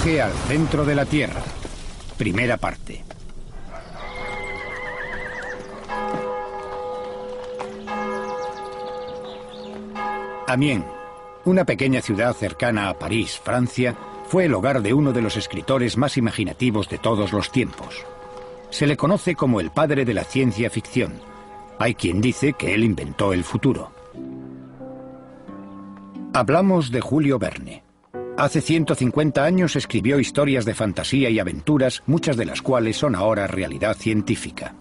Viaje al centro de la Tierra. Primera parte. Amiens, una pequeña ciudad cercana a París, Francia, fue el hogar de uno de los escritores más imaginativos de todos los tiempos. Se le conoce como el padre de la ciencia ficción. Hay quien dice que él inventó el futuro. Hablamos de Julio Verne. Hace 150 años escribió historias de fantasía y aventuras, muchas de las cuales son ahora realidad científica.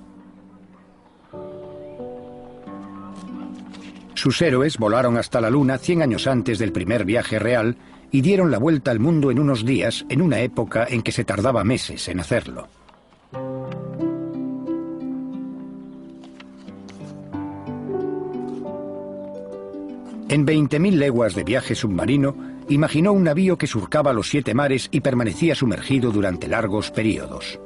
Sus héroes volaron hasta la Luna 100 años antes del primer viaje real y dieron la vuelta al mundo en unos días, en una época en que se tardaba meses en hacerlo. En 20.000 leguas de viaje submarino, imaginó un navío que surcaba los 7 mares y permanecía sumergido durante largos periodos.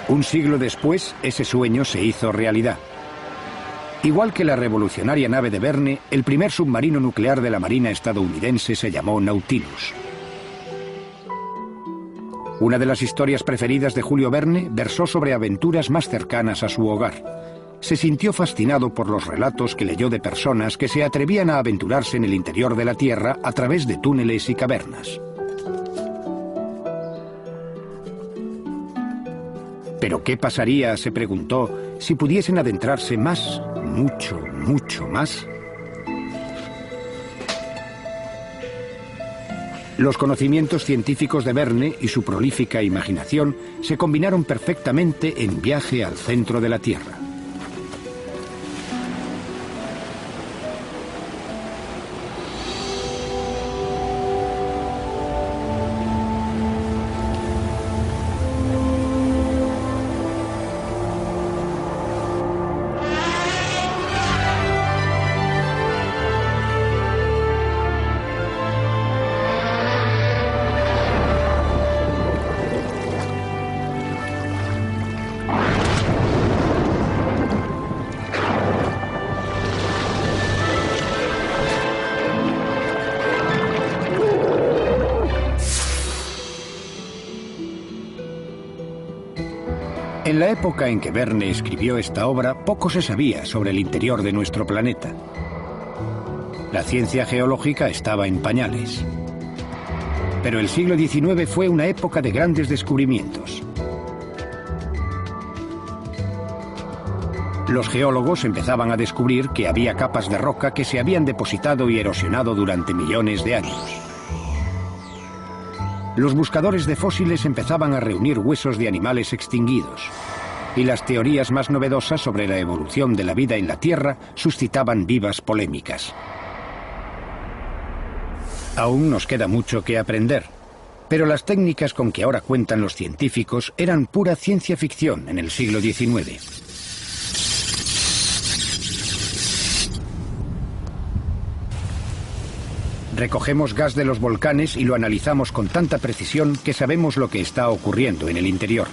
Un siglo después, ese sueño se hizo realidad. Igual que la revolucionaria nave de Verne, el primer submarino nuclear de la Marina estadounidense se llamó Nautilus. Una de las historias preferidas de Julio Verne versó sobre aventuras más cercanas a su hogar. Se sintió fascinado por los relatos que leyó de personas que se atrevían a aventurarse en el interior de la Tierra a través de túneles y cavernas. ¿Pero qué pasaría, se preguntó, si pudiesen adentrarse más, mucho más? Los conocimientos científicos de Verne y su prolífica imaginación se combinaron perfectamente en Viaje al centro de la Tierra. En la época en que Verne escribió esta obra, poco se sabía sobre el interior de nuestro planeta. La ciencia geológica estaba en pañales. Pero el siglo XIX fue una época de grandes descubrimientos. Los geólogos empezaban a descubrir que había capas de roca que se habían depositado y erosionado durante millones de años. Los buscadores de fósiles empezaban a reunir huesos de animales extinguidos, y las teorías más novedosas sobre la evolución de la vida en la Tierra suscitaban vivas polémicas. Aún nos queda mucho que aprender, pero las técnicas con que ahora cuentan los científicos eran pura ciencia ficción en el siglo XIX. Recogemos gas de los volcanes y lo analizamos con tanta precisión que sabemos lo que está ocurriendo en el interior.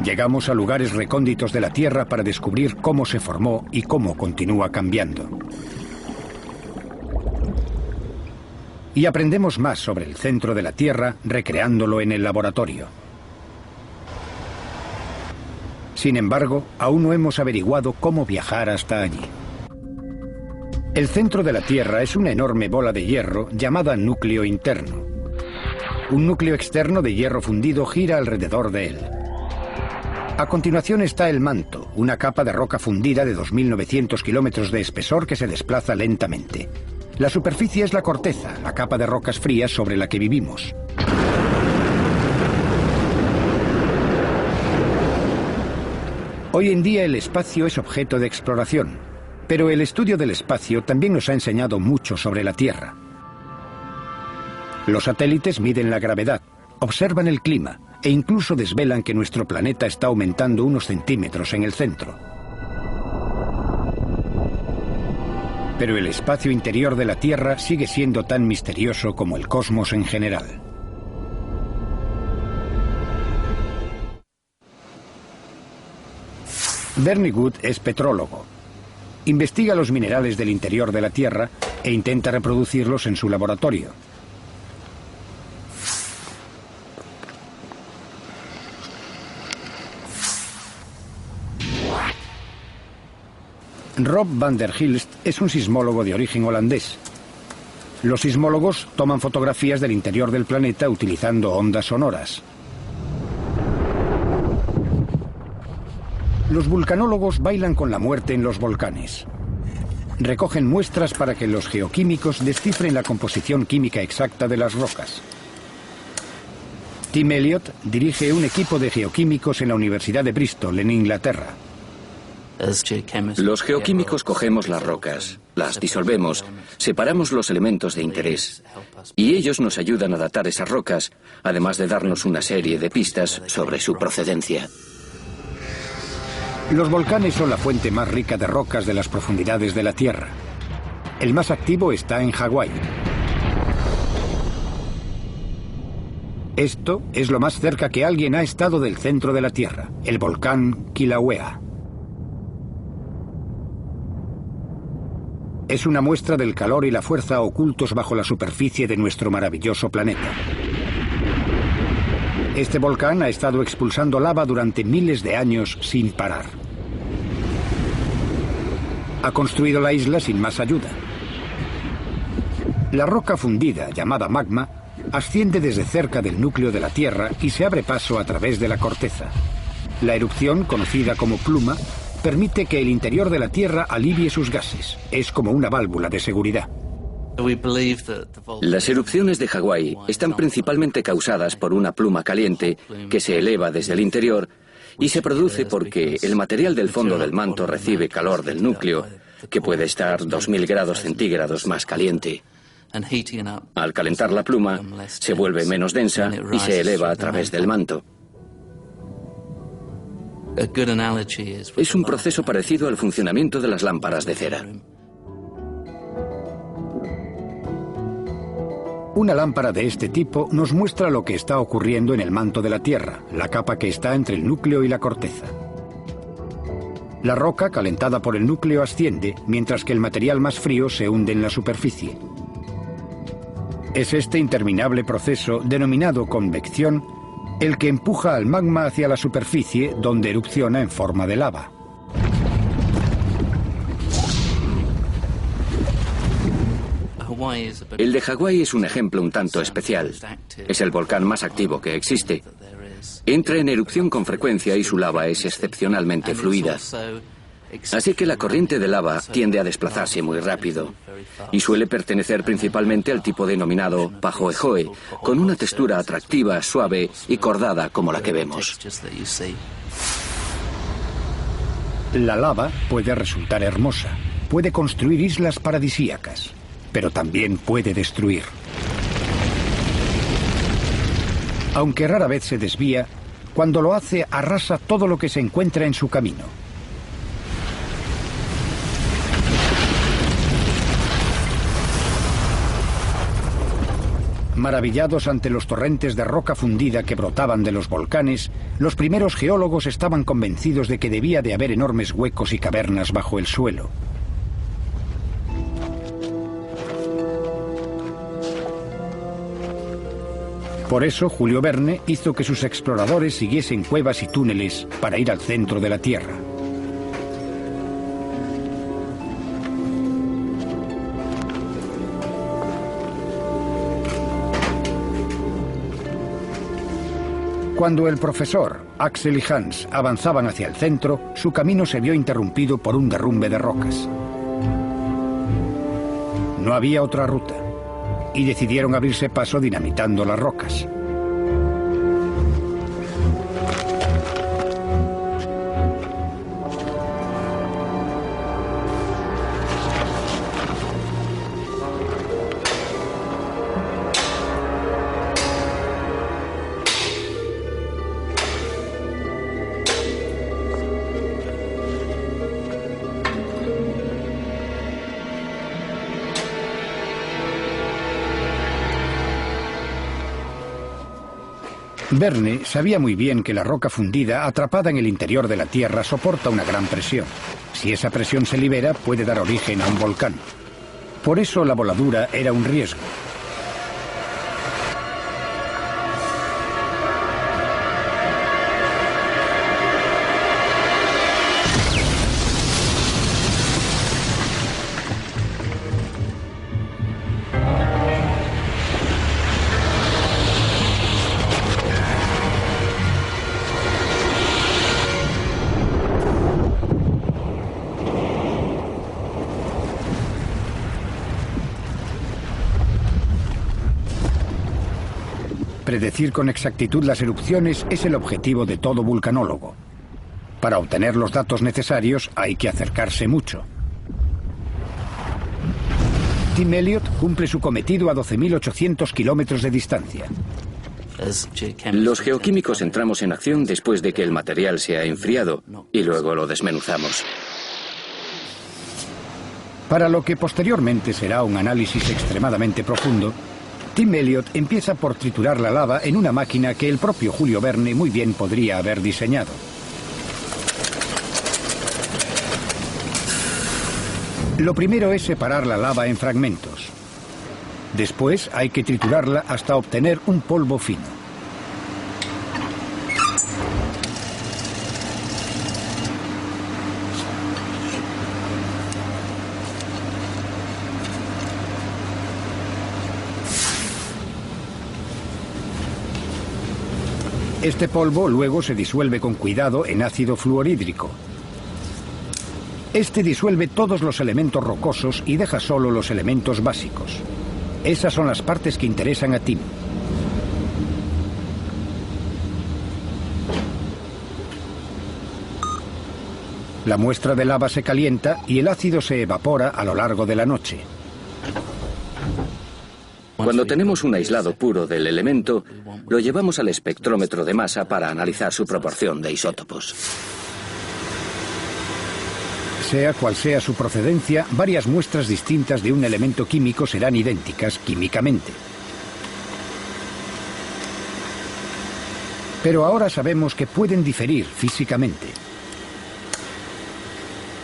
Llegamos a lugares recónditos de la Tierra para descubrir cómo se formó y cómo continúa cambiando. Y aprendemos más sobre el centro de la Tierra recreándolo en el laboratorio. Sin embargo, aún no hemos averiguado cómo viajar hasta allí. El centro de la Tierra es una enorme bola de hierro llamada núcleo interno. Un núcleo externo de hierro fundido gira alrededor de él. A continuación está el manto, una capa de roca fundida de 2.900 kilómetros de espesor que se desplaza lentamente. La superficie es la corteza, la capa de rocas frías sobre la que vivimos. Hoy en día el espacio es objeto de exploración, pero el estudio del espacio también nos ha enseñado mucho sobre la Tierra. Los satélites miden la gravedad, observan el clima e incluso desvelan que nuestro planeta está aumentando unos centímetros en el centro. Pero el espacio interior de la Tierra sigue siendo tan misterioso como el cosmos en general. Bernie Wood es petrólogo. Investiga los minerales del interior de la Tierra e intenta reproducirlos en su laboratorio. Rob van der Hilst es un sismólogo de origen holandés. Los sismólogos toman fotografías del interior del planeta utilizando ondas sonoras. Los vulcanólogos bailan con la muerte en los volcanes. Recogen muestras para que los geoquímicos descifren la composición química exacta de las rocas. Tim Elliott dirige un equipo de geoquímicos en la Universidad de Bristol, en Inglaterra. Los geoquímicos cogemos las rocas, las disolvemos, separamos los elementos de interés y ellos nos ayudan a datar esas rocas, además de darnos una serie de pistas sobre su procedencia. Los volcanes son la fuente más rica de rocas de las profundidades de la Tierra. El más activo está en Hawái. Esto es lo más cerca que alguien ha estado del centro de la Tierra, el volcán Kilauea. Es una muestra del calor y la fuerza ocultos bajo la superficie de nuestro maravilloso planeta. Este volcán ha estado expulsando lava durante miles de años sin parar. Ha construido la isla sin más ayuda. La roca fundida, llamada magma, asciende desde cerca del núcleo de la Tierra y se abre paso a través de la corteza. La erupción, conocida como pluma, permite que el interior de la Tierra alivie sus gases. Es como una válvula de seguridad. Las erupciones de Hawái están principalmente causadas por una pluma caliente que se eleva desde el interior y se produce porque el material del fondo del manto recibe calor del núcleo, que puede estar 2000 grados centígrados más caliente. Al calentar la pluma, se vuelve menos densa y se eleva a través del manto. Es un proceso parecido al funcionamiento de las lámparas de cera. Una lámpara de este tipo nos muestra lo que está ocurriendo en el manto de la Tierra, la capa que está entre el núcleo y la corteza. La roca, calentada por el núcleo, asciende, mientras que el material más frío se hunde en la superficie. Es este interminable proceso, denominado convección, el que empuja al magma hacia la superficie, donde erupciona en forma de lava. El de Hawái es un ejemplo un tanto especial. Es el volcán más activo que existe. Entra en erupción con frecuencia y su lava es excepcionalmente fluida. Así que la corriente de lava tiende a desplazarse muy rápido y suele pertenecer principalmente al tipo denominado pahoehoe, con una textura atractiva, suave y cordada como la que vemos. La lava puede resultar hermosa, puede construir islas paradisíacas, pero también puede destruir. Aunque rara vez se desvía, cuando lo hace arrasa todo lo que se encuentra en su camino. Maravillados ante los torrentes de roca fundida que brotaban de los volcanes, los primeros geólogos estaban convencidos de que debía de haber enormes huecos y cavernas bajo el suelo. Por eso, Julio Verne hizo que sus exploradores siguiesen cuevas y túneles para ir al centro de la Tierra. Cuando el profesor, Axel y Hans avanzaban hacia el centro, su camino se vio interrumpido por un derrumbe de rocas. No había otra ruta, y decidieron abrirse paso dinamitando las rocas. Verne sabía muy bien que la roca fundida atrapada en el interior de la Tierra soporta una gran presión. Si esa presión se libera, puede dar origen a un volcán. Por eso la voladura era un riesgo. Predecir con exactitud las erupciones es el objetivo de todo vulcanólogo. Para obtener los datos necesarios hay que acercarse mucho. Tim Elliott cumple su cometido a 12.800 kilómetros de distancia. Los geoquímicos entramos en acción después de que el material se ha enfriado y luego lo desmenuzamos. Para lo que posteriormente será un análisis extremadamente profundo, Tim Elliott empieza por triturar la lava en una máquina que el propio Julio Verne muy bien podría haber diseñado. Lo primero es separar la lava en fragmentos. Después hay que triturarla hasta obtener un polvo fino. Este polvo luego se disuelve con cuidado en ácido fluorhídrico. Este disuelve todos los elementos rocosos y deja solo los elementos básicos. Esas son las partes que interesan a Tim. La muestra de lava se calienta y el ácido se evapora a lo largo de la noche. Cuando tenemos un aislado puro del elemento, lo llevamos al espectrómetro de masa para analizar su proporción de isótopos. Sea cual sea su procedencia, varias muestras distintas de un elemento químico serán idénticas químicamente. Pero ahora sabemos que pueden diferir físicamente.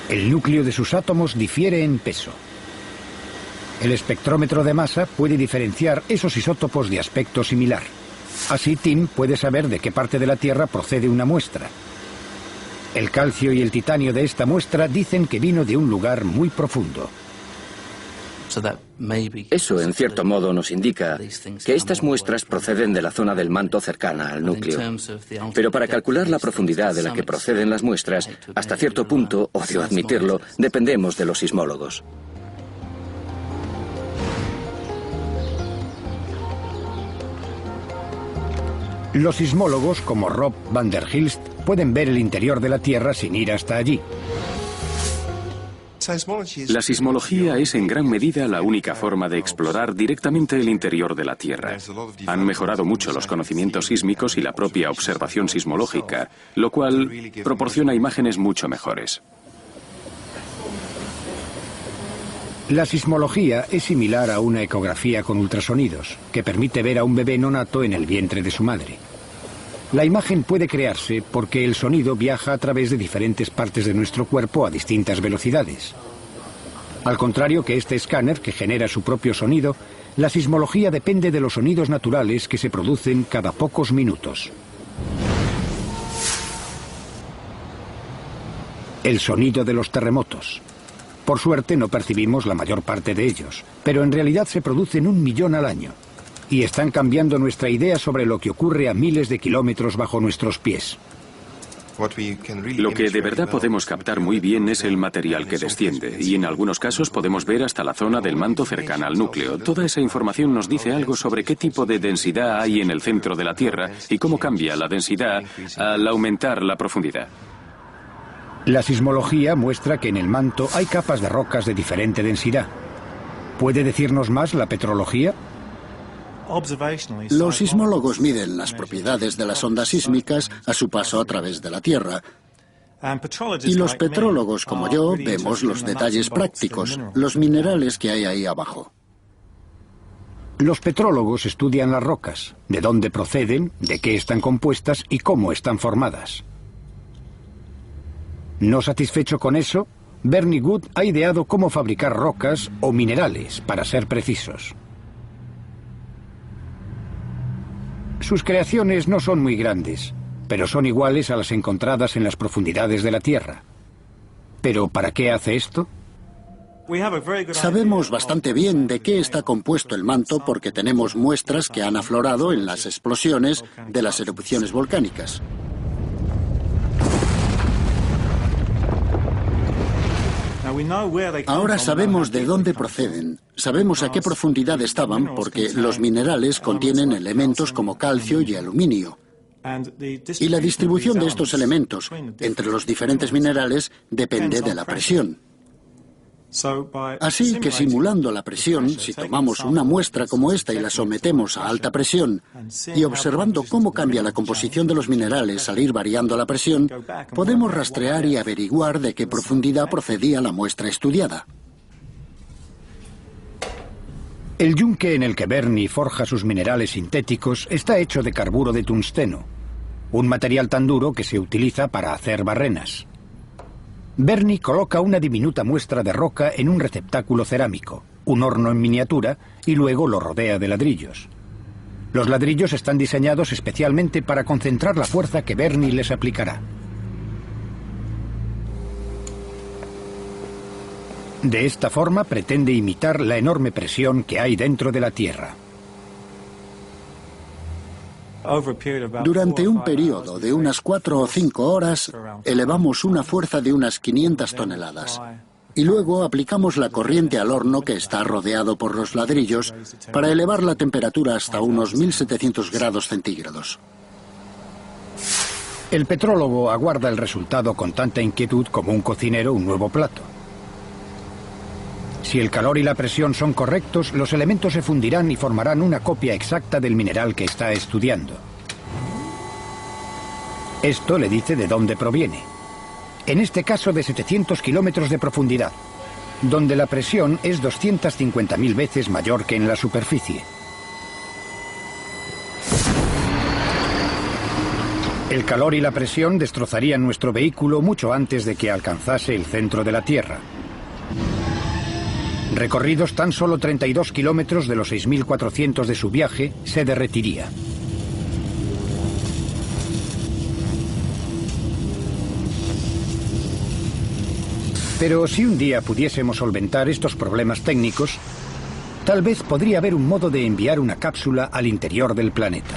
El núcleo de sus átomos difiere en peso. El espectrómetro de masa puede diferenciar esos isótopos de aspecto similar. Así Tim puede saber de qué parte de la Tierra procede una muestra. El calcio y el titanio de esta muestra dicen que vino de un lugar muy profundo. Eso, en cierto modo, nos indica que estas muestras proceden de la zona del manto cercana al núcleo. Pero para calcular la profundidad de la que proceden las muestras, hasta cierto punto, odio admitirlo, dependemos de los sismólogos. Los sismólogos, como Rob van der Hilst, pueden ver el interior de la Tierra sin ir hasta allí. La sismología es en gran medida la única forma de explorar directamente el interior de la Tierra. Han mejorado mucho los conocimientos sísmicos y la propia observación sismológica, lo cual proporciona imágenes mucho mejores. La sismología es similar a una ecografía con ultrasonidos, que permite ver a un bebé nonato en el vientre de su madre. La imagen puede crearse porque el sonido viaja a través de diferentes partes de nuestro cuerpo a distintas velocidades. Al contrario que este escáner, que genera su propio sonido, la sismología depende de los sonidos naturales que se producen cada pocos minutos. El sonido de los terremotos. Por suerte no percibimos la mayor parte de ellos, pero en realidad se producen 1 millón al año. Y están cambiando nuestra idea sobre lo que ocurre a miles de kilómetros bajo nuestros pies. Lo que de verdad podemos captar muy bien es el material que desciende, y en algunos casos podemos ver hasta la zona del manto cercana al núcleo. Toda esa información nos dice algo sobre qué tipo de densidad hay en el centro de la Tierra y cómo cambia la densidad al aumentar la profundidad. La sismología muestra que en el manto hay capas de rocas de diferente densidad. ¿Puede decirnos más la petrología? Los sismólogos miden las propiedades de las ondas sísmicas a su paso a través de la Tierra. Y los petrólogos, como yo, vemos los detalles prácticos, los minerales que hay ahí abajo. Los petrólogos estudian las rocas, de dónde proceden, de qué están compuestas y cómo están formadas. No satisfecho con eso, Bernie Wood ha ideado cómo fabricar rocas o minerales, para ser precisos. Sus creaciones no son muy grandes, pero son iguales a las encontradas en las profundidades de la Tierra. ¿Pero para qué hace esto? Sabemos bastante bien de qué está compuesto el manto porque tenemos muestras que han aflorado en las explosiones de las erupciones volcánicas. Ahora sabemos de dónde proceden, sabemos a qué profundidad estaban porque los minerales contienen elementos como calcio y aluminio. Y la distribución de estos elementos entre los diferentes minerales depende de la presión. Así que simulando la presión, si tomamos una muestra como esta y la sometemos a alta presión, y observando cómo cambia la composición de los minerales al ir variando la presión, podemos rastrear y averiguar de qué profundidad procedía la muestra estudiada. El yunque en el que Bernie forja sus minerales sintéticos está hecho de carburo de tungsteno, un material tan duro que se utiliza para hacer barrenas. Bernie coloca una diminuta muestra de roca en un receptáculo cerámico, un horno en miniatura, y luego lo rodea de ladrillos. Los ladrillos están diseñados especialmente para concentrar la fuerza que Bernie les aplicará. De esta forma pretende imitar la enorme presión que hay dentro de la Tierra. Durante un periodo de unas 4 o 5 horas, elevamos una fuerza de unas 500 toneladas. Y luego aplicamos la corriente al horno que está rodeado por los ladrillos para elevar la temperatura hasta unos 1700 grados centígrados. El petrólogo aguarda el resultado con tanta inquietud como un cocinero un nuevo plato. Si el calor y la presión son correctos, los elementos se fundirán y formarán una copia exacta del mineral que está estudiando. Esto le dice de dónde proviene. En este caso de 700 kilómetros de profundidad, donde la presión es 250.000 veces mayor que en la superficie. El calor y la presión destrozarían nuestro vehículo mucho antes de que alcanzase el centro de la Tierra. Recorridos tan solo 32 kilómetros de los 6.400 de su viaje, se derretiría. Pero si un día pudiésemos solventar estos problemas técnicos, tal vez podría haber un modo de enviar una cápsula al interior del planeta.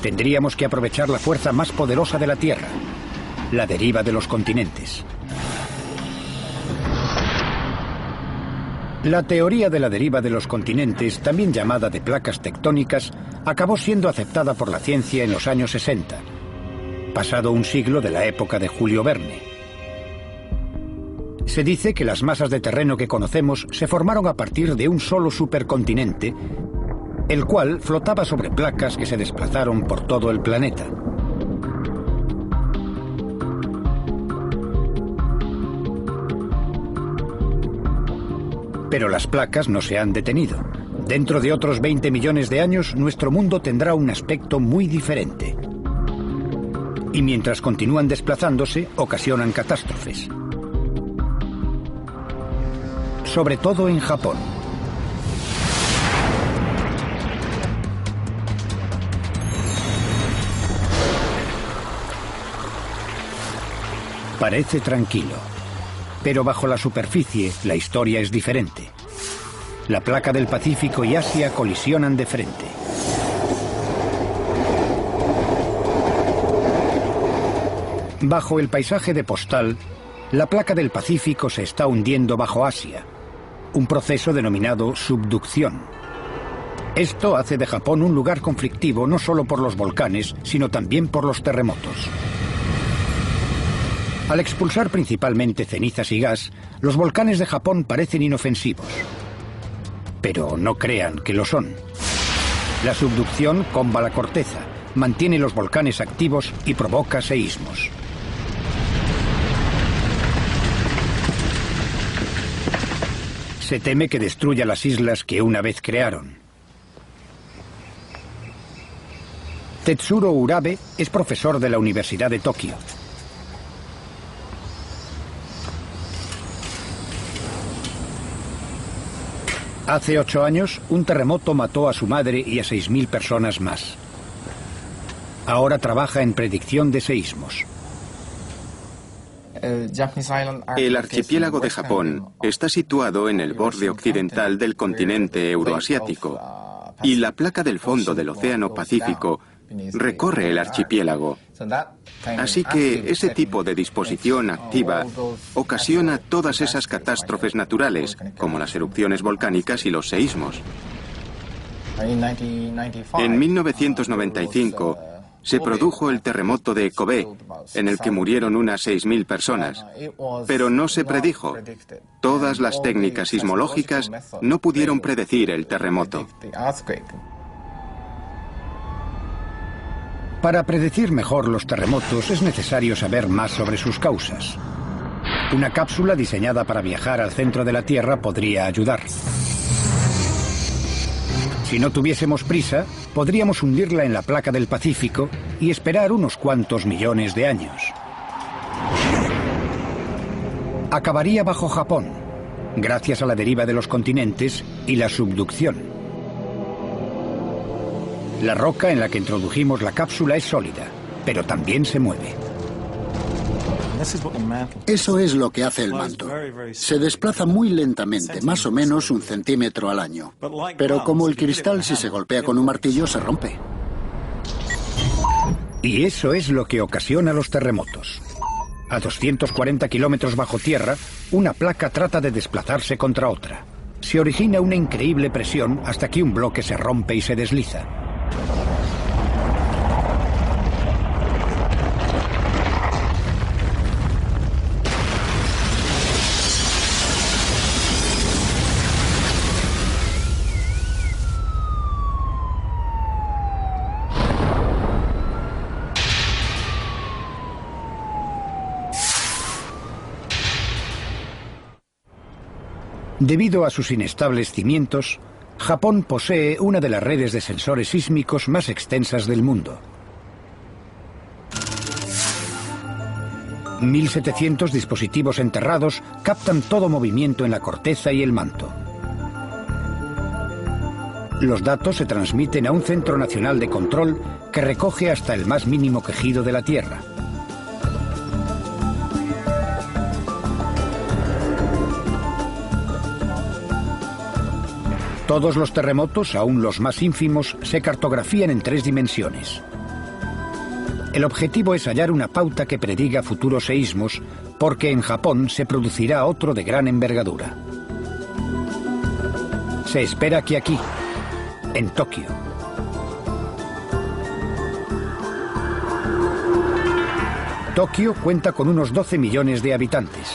Tendríamos que aprovechar la fuerza más poderosa de la Tierra, la deriva de los continentes. La teoría de la deriva de los continentes, también llamada de placas tectónicas, acabó siendo aceptada por la ciencia en los años 60, pasado un siglo de la época de Julio Verne. Se dice que las masas de terreno que conocemos se formaron a partir de un solo supercontinente, el cual flotaba sobre placas que se desplazaron por todo el planeta. Pero las placas no se han detenido. Dentro de otros 20 millones de años, nuestro mundo tendrá un aspecto muy diferente. Y mientras continúan desplazándose, ocasionan catástrofes. Sobre todo en Japón. Parece tranquilo. Pero bajo la superficie, la historia es diferente. La placa del Pacífico y Asia colisionan de frente. Bajo el paisaje de Postal, la placa del Pacífico se está hundiendo bajo Asia, un proceso denominado subducción. Esto hace de Japón un lugar conflictivo no solo por los volcanes, sino también por los terremotos. Al expulsar principalmente cenizas y gas, los volcanes de Japón parecen inofensivos. Pero no crean que lo son. La subducción comba la corteza, mantiene los volcanes activos y provoca seísmos. Se teme que destruya las islas que una vez crearon. Tetsuro Urabe es profesor de la Universidad de Tokio. Hace 8 años, un terremoto mató a su madre y a 6.000 personas más. Ahora trabaja en predicción de seísmos. El archipiélago de Japón está situado en el borde occidental del continente euroasiático y la placa del fondo del Océano Pacífico recorre el archipiélago. Así que ese tipo de disposición activa ocasiona todas esas catástrofes naturales, como las erupciones volcánicas y los seísmos. En 1995 se produjo el terremoto de Kobe, en el que murieron unas 6.000 personas. Pero no se predijo. Todas las técnicas sismológicas no pudieron predecir el terremoto. Para predecir mejor los terremotos es necesario saber más sobre sus causas. Una cápsula diseñada para viajar al centro de la Tierra podría ayudar. Si no tuviésemos prisa, podríamos hundirla en la placa del Pacífico y esperar unos cuantos millones de años. Acabaría bajo Japón, gracias a la deriva de los continentes y la subducción. La roca en la que introdujimos la cápsula es sólida, pero también se mueve. Eso es lo que hace el manto. Se desplaza muy lentamente, más o menos 1 centímetro al año. Pero como el cristal, si se golpea con un martillo, se rompe. Y eso es lo que ocasiona los terremotos. A 240 kilómetros bajo tierra, una placa trata de desplazarse contra otra. Se origina una increíble presión hasta que un bloque se rompe y se desliza. Debido a sus inestables cimientos, Japón posee una de las redes de sensores sísmicos más extensas del mundo. 1.700 dispositivos enterrados captan todo movimiento en la corteza y el manto. Los datos se transmiten a un centro nacional de control que recoge hasta el más mínimo quejido de la Tierra. Todos los terremotos, aún los más ínfimos, se cartografían en 3 dimensiones. El objetivo es hallar una pauta que prediga futuros seísmos, porque en Japón se producirá otro de gran envergadura. Se espera que aquí, en Tokio. Tokio cuenta con unos 12 millones de habitantes.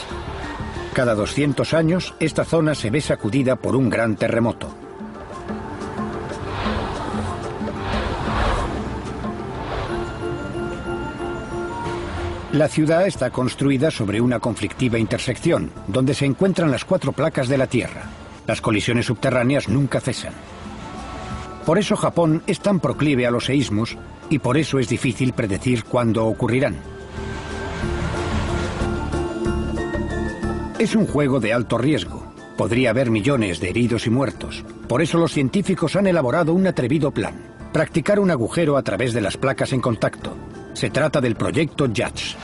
Cada 200 años, esta zona se ve sacudida por un gran terremoto. La ciudad está construida sobre una conflictiva intersección, donde se encuentran las 4 placas de la Tierra. Las colisiones subterráneas nunca cesan. Por eso Japón es tan proclive a los seísmos y por eso es difícil predecir cuándo ocurrirán. Es un juego de alto riesgo. Podría haber millones de heridos y muertos. Por eso los científicos han elaborado un atrevido plan: practicar un agujero a través de las placas en contacto. Se trata del proyecto JADGE.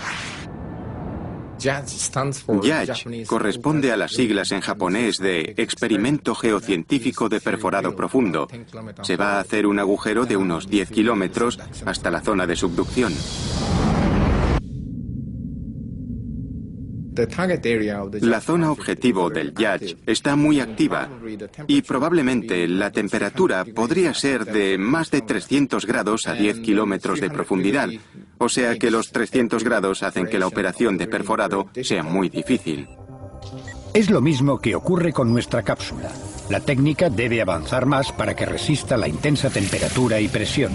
JADGE corresponde a las siglas en japonés de Experimento Geocientífico de Perforado Profundo. Se va a hacer un agujero de unos 10 kilómetros hasta la zona de subducción. La zona objetivo del JADGE está muy activa y probablemente la temperatura podría ser de más de 300 grados a 10 kilómetros de profundidad, o sea que los 300 grados hacen que la operación de perforado sea muy difícil. Es lo mismo que ocurre con nuestra cápsula. La técnica debe avanzar más para que resista la intensa temperatura y presión.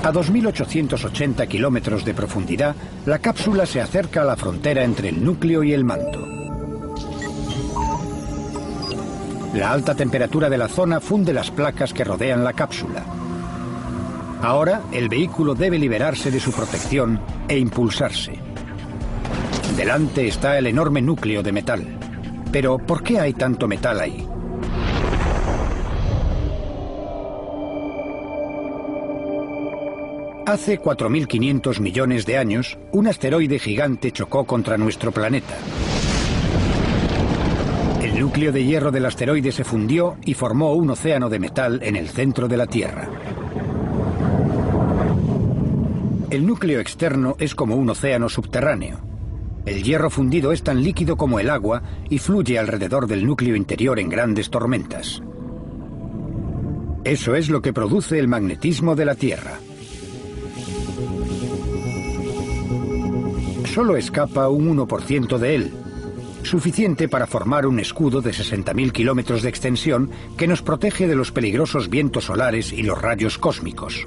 A 2.880 kilómetros de profundidad, la cápsula se acerca a la frontera entre el núcleo y el manto. La alta temperatura de la zona funde las placas que rodean la cápsula. Ahora, el vehículo debe liberarse de su protección e impulsarse. Delante está el enorme núcleo de metal. Pero, ¿por qué hay tanto metal ahí? Hace 4.500 millones de años, un asteroide gigante chocó contra nuestro planeta. El núcleo de hierro del asteroide se fundió y formó un océano de metal en el centro de la Tierra. El núcleo externo es como un océano subterráneo. El hierro fundido es tan líquido como el agua y fluye alrededor del núcleo interior en grandes tormentas. Eso es lo que produce el magnetismo de la Tierra. Solo escapa un 1% de él, suficiente para formar un escudo de 60.000 kilómetros de extensión que nos protege de los peligrosos vientos solares y los rayos cósmicos.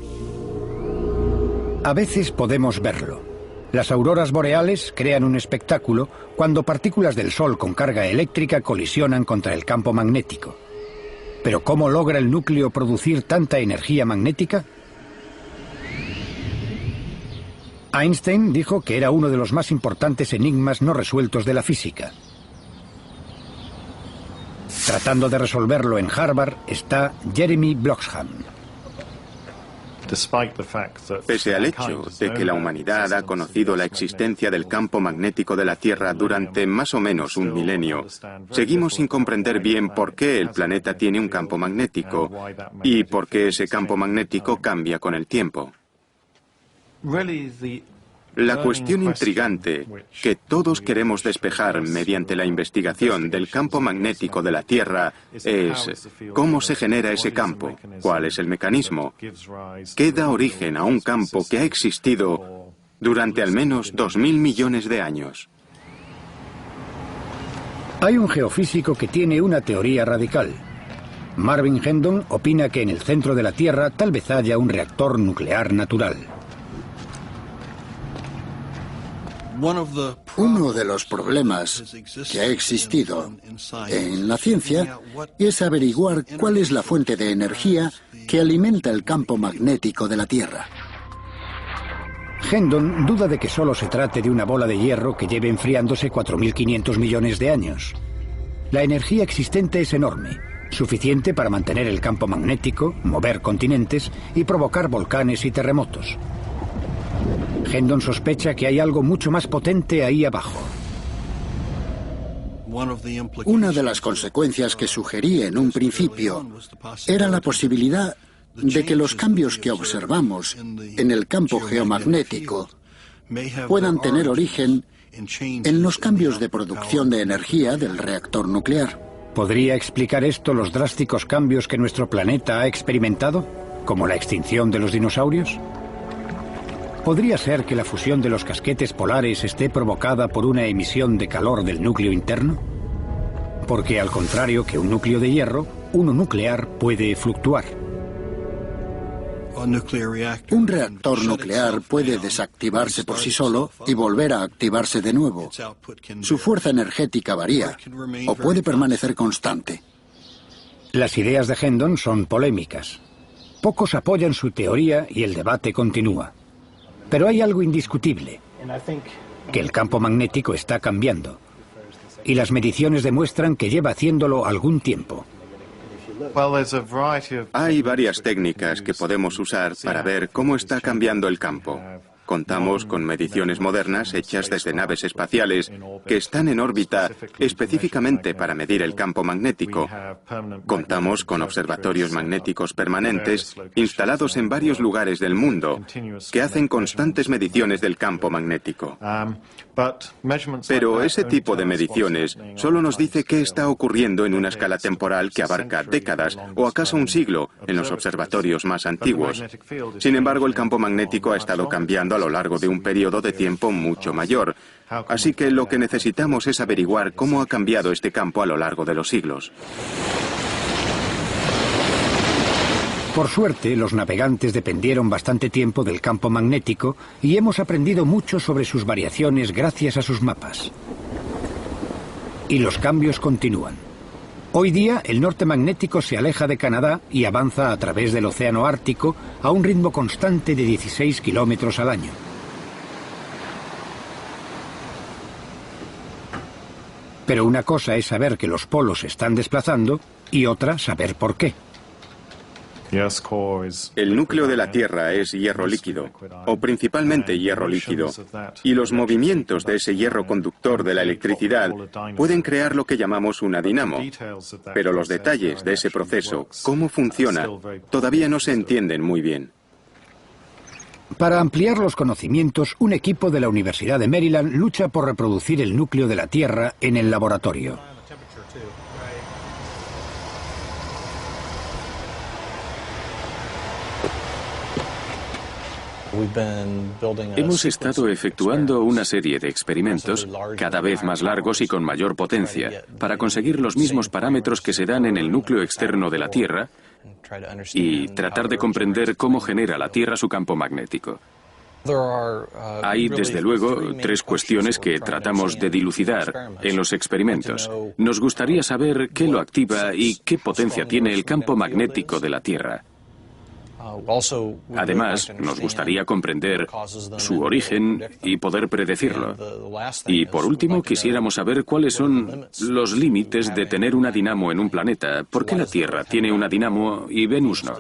A veces podemos verlo. Las auroras boreales crean un espectáculo cuando partículas del Sol con carga eléctrica colisionan contra el campo magnético. ¿Pero cómo logra el núcleo producir tanta energía magnética? Einstein dijo que era uno de los más importantes enigmas no resueltos de la física. Tratando de resolverlo en Harvard está Jeremy Bloxham. Pese al hecho de que la humanidad ha conocido la existencia del campo magnético de la Tierra durante más o menos un milenio, seguimos sin comprender bien por qué el planeta tiene un campo magnético y por qué ese campo magnético cambia con el tiempo. La cuestión intrigante que todos queremos despejar mediante la investigación del campo magnético de la Tierra es cómo se genera ese campo, cuál es el mecanismo, qué da origen a un campo que ha existido durante al menos 2.000 millones de años. Hay un geofísico que tiene una teoría radical. Marvin Hendon opina que en el centro de la Tierra tal vez haya un reactor nuclear natural. Uno de los problemas que ha existido en la ciencia es averiguar cuál es la fuente de energía que alimenta el campo magnético de la Tierra. Hendon duda de que solo se trate de una bola de hierro que lleve enfriándose 4.500 millones de años. La energía existente es enorme, suficiente para mantener el campo magnético, mover continentes y provocar volcanes y terremotos. Hendon sospecha que hay algo mucho más potente ahí abajo. Una de las consecuencias que sugerí en un principio era la posibilidad de que los cambios que observamos en el campo geomagnético puedan tener origen en los cambios de producción de energía del reactor nuclear. ¿Podría explicar esto los drásticos cambios que nuestro planeta ha experimentado, como la extinción de los dinosaurios? ¿Podría ser que la fusión de los casquetes polares esté provocada por una emisión de calor del núcleo interno? Porque, al contrario que un núcleo de hierro, uno nuclear puede fluctuar. Un reactor nuclear puede desactivarse por sí solo y volver a activarse de nuevo. Su fuerza energética varía o puede permanecer constante. Las ideas de Hendon son polémicas. Pocos apoyan su teoría y el debate continúa. Pero hay algo indiscutible, que el campo magnético está cambiando. Y las mediciones demuestran que lleva haciéndolo algún tiempo. Hay varias técnicas que podemos usar para ver cómo está cambiando el campo. Contamos con mediciones modernas hechas desde naves espaciales que están en órbita específicamente para medir el campo magnético. Contamos con observatorios magnéticos permanentes instalados en varios lugares del mundo que hacen constantes mediciones del campo magnético. Pero ese tipo de mediciones solo nos dice qué está ocurriendo en una escala temporal que abarca décadas o acaso un siglo en los observatorios más antiguos. Sin embargo, el campo magnético ha estado cambiando a lo largo de un periodo de tiempo mucho mayor. Así que lo que necesitamos es averiguar cómo ha cambiado este campo a lo largo de los siglos. Por suerte, los navegantes dependieron bastante tiempo del campo magnético y hemos aprendido mucho sobre sus variaciones gracias a sus mapas. Y los cambios continúan. Hoy día, el norte magnético se aleja de Canadá y avanza a través del océano Ártico a un ritmo constante de 16 kilómetros al año. Pero una cosa es saber que los polos se están desplazando y otra saber por qué. El núcleo de la Tierra es hierro líquido, o principalmente hierro líquido, y los movimientos de ese hierro conductor de la electricidad pueden crear lo que llamamos una dinamo. Pero los detalles de ese proceso, cómo funciona, todavía no se entienden muy bien. Para ampliar los conocimientos, un equipo de la Universidad de Maryland lucha por reproducir el núcleo de la Tierra en el laboratorio. Hemos estado efectuando una serie de experimentos cada vez más largos y con mayor potencia para conseguir los mismos parámetros que se dan en el núcleo externo de la Tierra y tratar de comprender cómo genera la Tierra su campo magnético. Hay, desde luego, tres cuestiones que tratamos de dilucidar en los experimentos. Nos gustaría saber qué lo activa y qué potencia tiene el campo magnético de la Tierra. Además, nos gustaría comprender su origen y poder predecirlo. Y por último, quisiéramos saber cuáles son los límites de tener una dinamo en un planeta. ¿Por qué la Tierra tiene una dinamo y Venus no?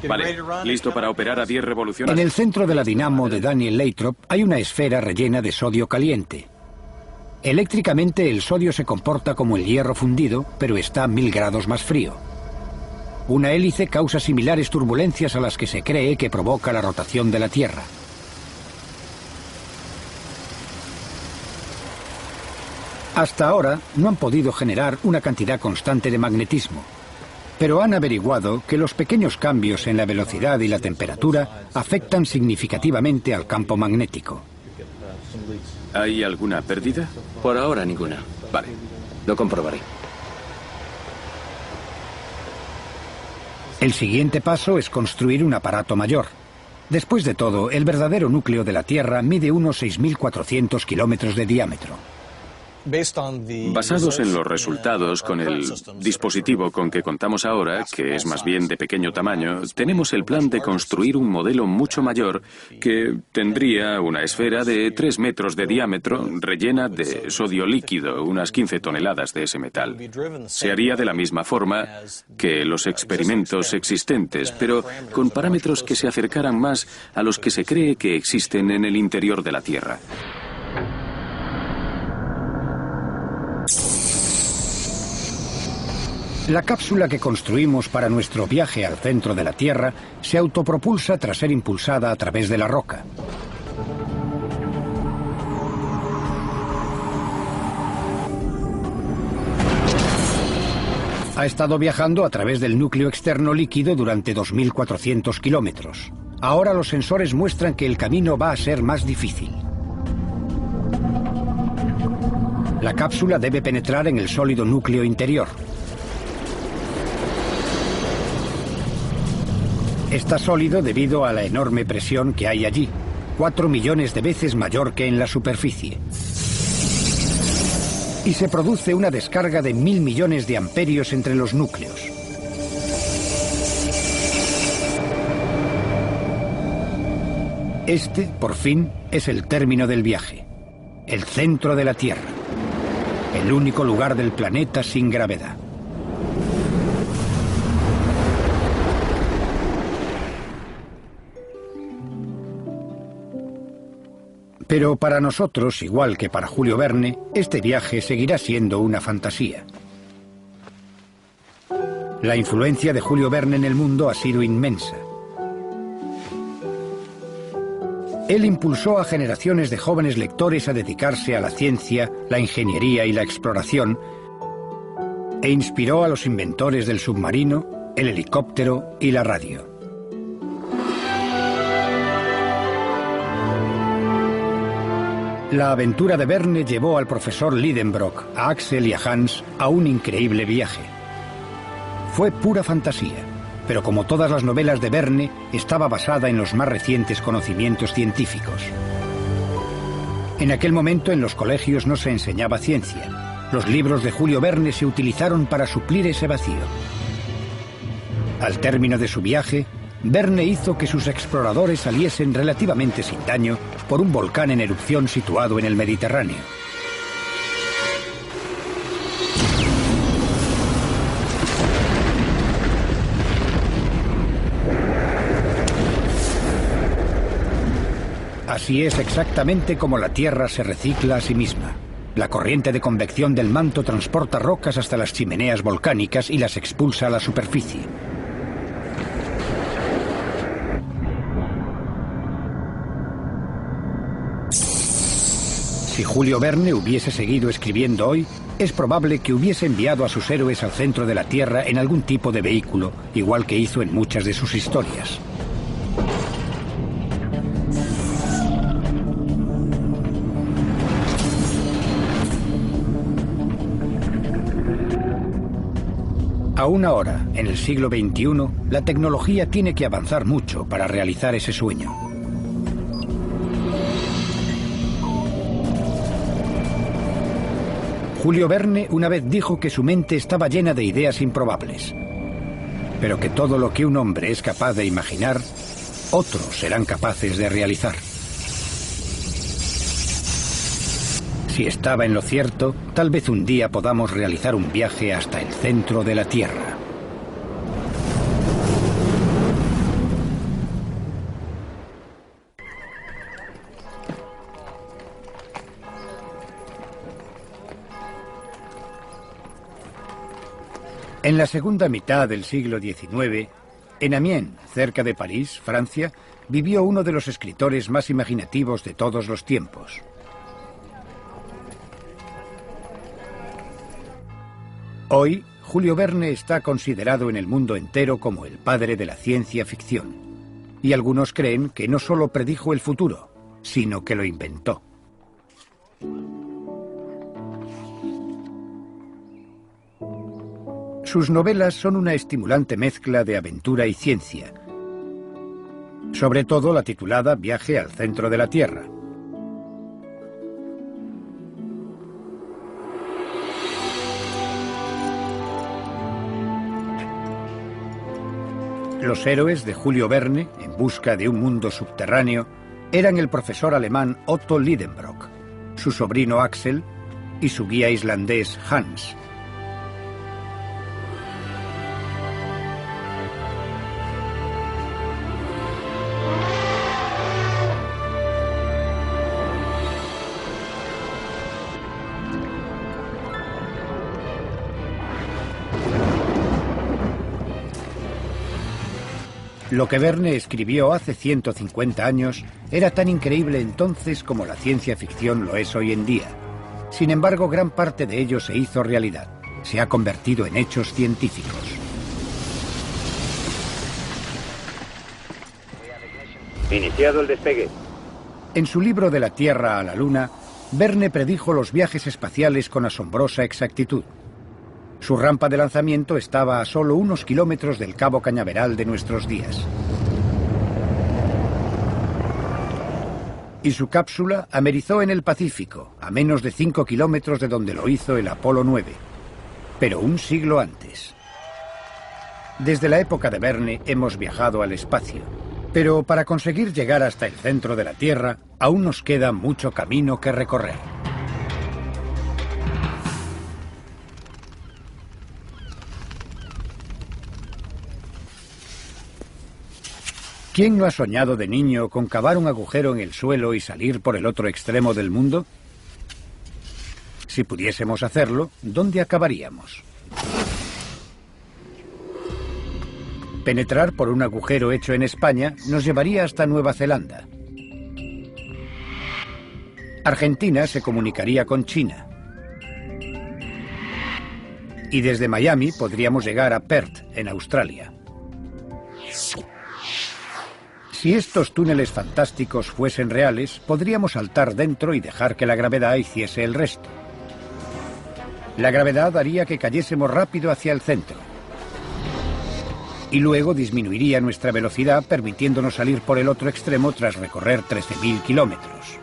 Vale, ¿listo para operar a 10 revoluciones? En el centro de la dinamo de Daniel Lathrop hay una esfera rellena de sodio caliente. Eléctricamente, el sodio se comporta como el hierro fundido, pero está a 1000 grados más frío. Una hélice causa similares turbulencias a las que se cree que provoca la rotación de la Tierra. Hasta ahora, no han podido generar una cantidad constante de magnetismo, pero han averiguado que los pequeños cambios en la velocidad y la temperatura afectan significativamente al campo magnético. ¿Hay alguna pérdida? Por ahora ninguna. Vale. Lo comprobaré. El siguiente paso es construir un aparato mayor. Después de todo, el verdadero núcleo de la Tierra mide unos 6.400 kilómetros de diámetro. Basados en los resultados con el dispositivo con que contamos ahora, que es más bien de pequeño tamaño, tenemos el plan de construir un modelo mucho mayor que tendría una esfera de 3 metros de diámetro rellena de sodio líquido, unas 15 toneladas de ese metal. Se haría de la misma forma que los experimentos existentes, pero con parámetros que se acercaran más a los que se cree que existen en el interior de la Tierra. La cápsula que construimos para nuestro viaje al centro de la Tierra se autopropulsa tras ser impulsada a través de la roca. Ha estado viajando a través del núcleo externo líquido durante 2.400 kilómetros. Ahora los sensores muestran que el camino va a ser más difícil. La cápsula debe penetrar en el sólido núcleo interior. Está sólido debido a la enorme presión que hay allí, 4 millones de veces mayor que en la superficie. Y se produce una descarga de 1.000 millones de amperios entre los núcleos. Este, por fin, es el término del viaje. El centro de la Tierra. El único lugar del planeta sin gravedad. Pero para nosotros, igual que para Julio Verne, este viaje seguirá siendo una fantasía. La influencia de Julio Verne en el mundo ha sido inmensa. Él impulsó a generaciones de jóvenes lectores a dedicarse a la ciencia, la ingeniería y la exploración, e inspiró a los inventores del submarino, el helicóptero y la radio. La aventura de Verne llevó al profesor Lidenbrock, a Axel y a Hans a un increíble viaje. Fue pura fantasía, pero como todas las novelas de Verne, estaba basada en los más recientes conocimientos científicos. En aquel momento en los colegios no se enseñaba ciencia. Los libros de Julio Verne se utilizaron para suplir ese vacío. Al término de su viaje, Verne hizo que sus exploradores saliesen relativamente sin daño por un volcán en erupción situado en el Mediterráneo. Así es exactamente como la Tierra se recicla a sí misma. La corriente de convección del manto transporta rocas hasta las chimeneas volcánicas y las expulsa a la superficie. Si Julio Verne hubiese seguido escribiendo hoy, es probable que hubiese enviado a sus héroes al centro de la Tierra en algún tipo de vehículo, igual que hizo en muchas de sus historias. Aún ahora, en el siglo XXI, la tecnología tiene que avanzar mucho para realizar ese sueño. Julio Verne una vez dijo que su mente estaba llena de ideas improbables, pero que todo lo que un hombre es capaz de imaginar, otros serán capaces de realizar. Si estaba en lo cierto, tal vez un día podamos realizar un viaje hasta el centro de la Tierra. En la segunda mitad del siglo XIX, en Amiens, cerca de París, Francia, vivió uno de los escritores más imaginativos de todos los tiempos. Hoy, Julio Verne está considerado en el mundo entero como el padre de la ciencia ficción. Y algunos creen que no solo predijo el futuro, sino que lo inventó. Sus novelas son una estimulante mezcla de aventura y ciencia, sobre todo la titulada Viaje al centro de la Tierra. Los héroes de Julio Verne, en busca de un mundo subterráneo, eran el profesor alemán Otto Lidenbrock, su sobrino Axel y su guía islandés Hans. Lo que Verne escribió hace 150 años era tan increíble entonces como la ciencia ficción lo es hoy en día. Sin embargo, gran parte de ello se hizo realidad. Se ha convertido en hechos científicos. Iniciado el despegue. En su libro De la Tierra a la Luna, Verne predijo los viajes espaciales con asombrosa exactitud. Su rampa de lanzamiento estaba a solo unos kilómetros del Cabo Cañaveral de nuestros días. Y su cápsula amerizó en el Pacífico, a menos de 5 kilómetros de donde lo hizo el Apolo 9, pero un siglo antes. Desde la época de Verne hemos viajado al espacio, pero para conseguir llegar hasta el centro de la Tierra, aún nos queda mucho camino que recorrer. ¿Quién no ha soñado de niño con cavar un agujero en el suelo y salir por el otro extremo del mundo? Si pudiésemos hacerlo, ¿dónde acabaríamos? Penetrar por un agujero hecho en España nos llevaría hasta Nueva Zelanda. Argentina se comunicaría con China. Y desde Miami podríamos llegar a Perth, en Australia. Si estos túneles fantásticos fuesen reales, podríamos saltar dentro y dejar que la gravedad hiciese el resto. La gravedad haría que cayésemos rápido hacia el centro. Y luego disminuiría nuestra velocidad, permitiéndonos salir por el otro extremo tras recorrer 13.000 kilómetros.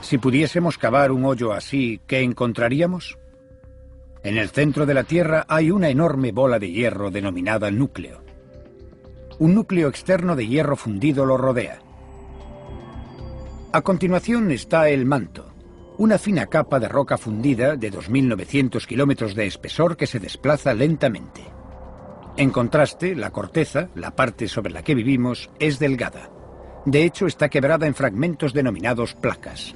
Si pudiésemos cavar un hoyo así, ¿qué encontraríamos? En el centro de la Tierra hay una enorme bola de hierro denominada núcleo. Un núcleo externo de hierro fundido lo rodea. A continuación está el manto, una fina capa de roca fundida de 2.900 kilómetros de espesor que se desplaza lentamente. En contraste, la corteza, la parte sobre la que vivimos, es delgada. De hecho, está quebrada en fragmentos denominados placas.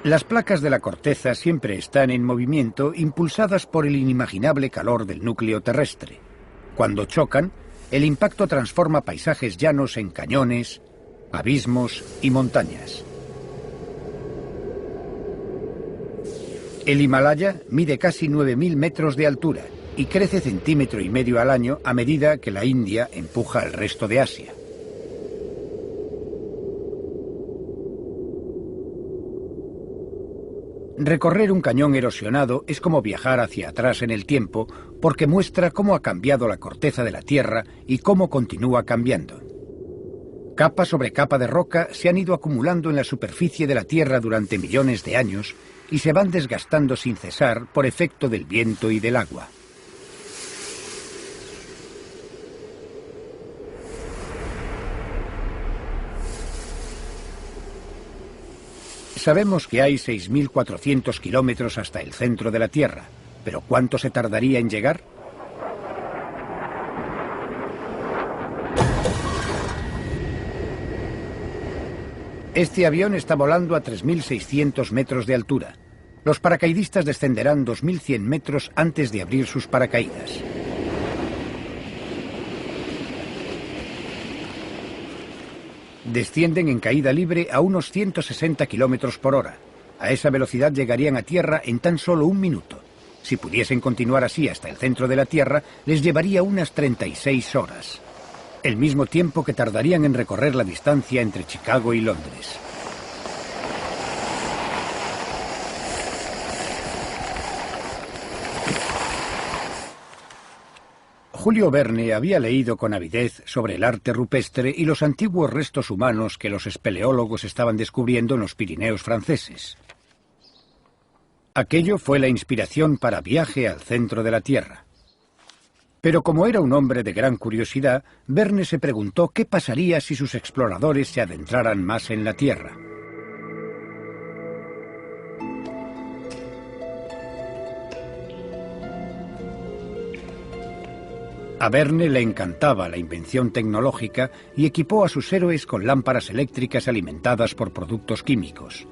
Las placas de la corteza siempre están en movimiento, impulsadas por el inimaginable calor del núcleo terrestre. Cuando chocan, el impacto transforma paisajes llanos en cañones, abismos y montañas. El Himalaya mide casi 9.000 metros de altura y crece 1,5 centímetros al año a medida que la India empuja al resto de Asia. Recorrer un cañón erosionado es como viajar hacia atrás en el tiempo, porque muestra cómo ha cambiado la corteza de la Tierra y cómo continúa cambiando. Capa sobre capa de roca se han ido acumulando en la superficie de la Tierra durante millones de años y se van desgastando sin cesar por efecto del viento y del agua. Sabemos que hay 6.400 kilómetros hasta el centro de la Tierra, pero ¿cuánto se tardaría en llegar? Este avión está volando a 3.600 metros de altura. Los paracaidistas descenderán 2.100 metros antes de abrir sus paracaídas. Descienden en caída libre a unos 160 kilómetros por hora. A esa velocidad llegarían a tierra en tan solo 1 minuto. Si pudiesen continuar así hasta el centro de la Tierra, les llevaría unas 36 horas. El mismo tiempo que tardarían en recorrer la distancia entre Chicago y Londres. Julio Verne había leído con avidez sobre el arte rupestre y los antiguos restos humanos que los espeleólogos estaban descubriendo en los Pirineos franceses. Aquello fue la inspiración para Viaje al centro de la Tierra. Pero como era un hombre de gran curiosidad, Verne se preguntó qué pasaría si sus exploradores se adentraran más en la Tierra. A Verne le encantaba la invención tecnológica y equipó a sus héroes con lámparas eléctricas alimentadas por productos químicos.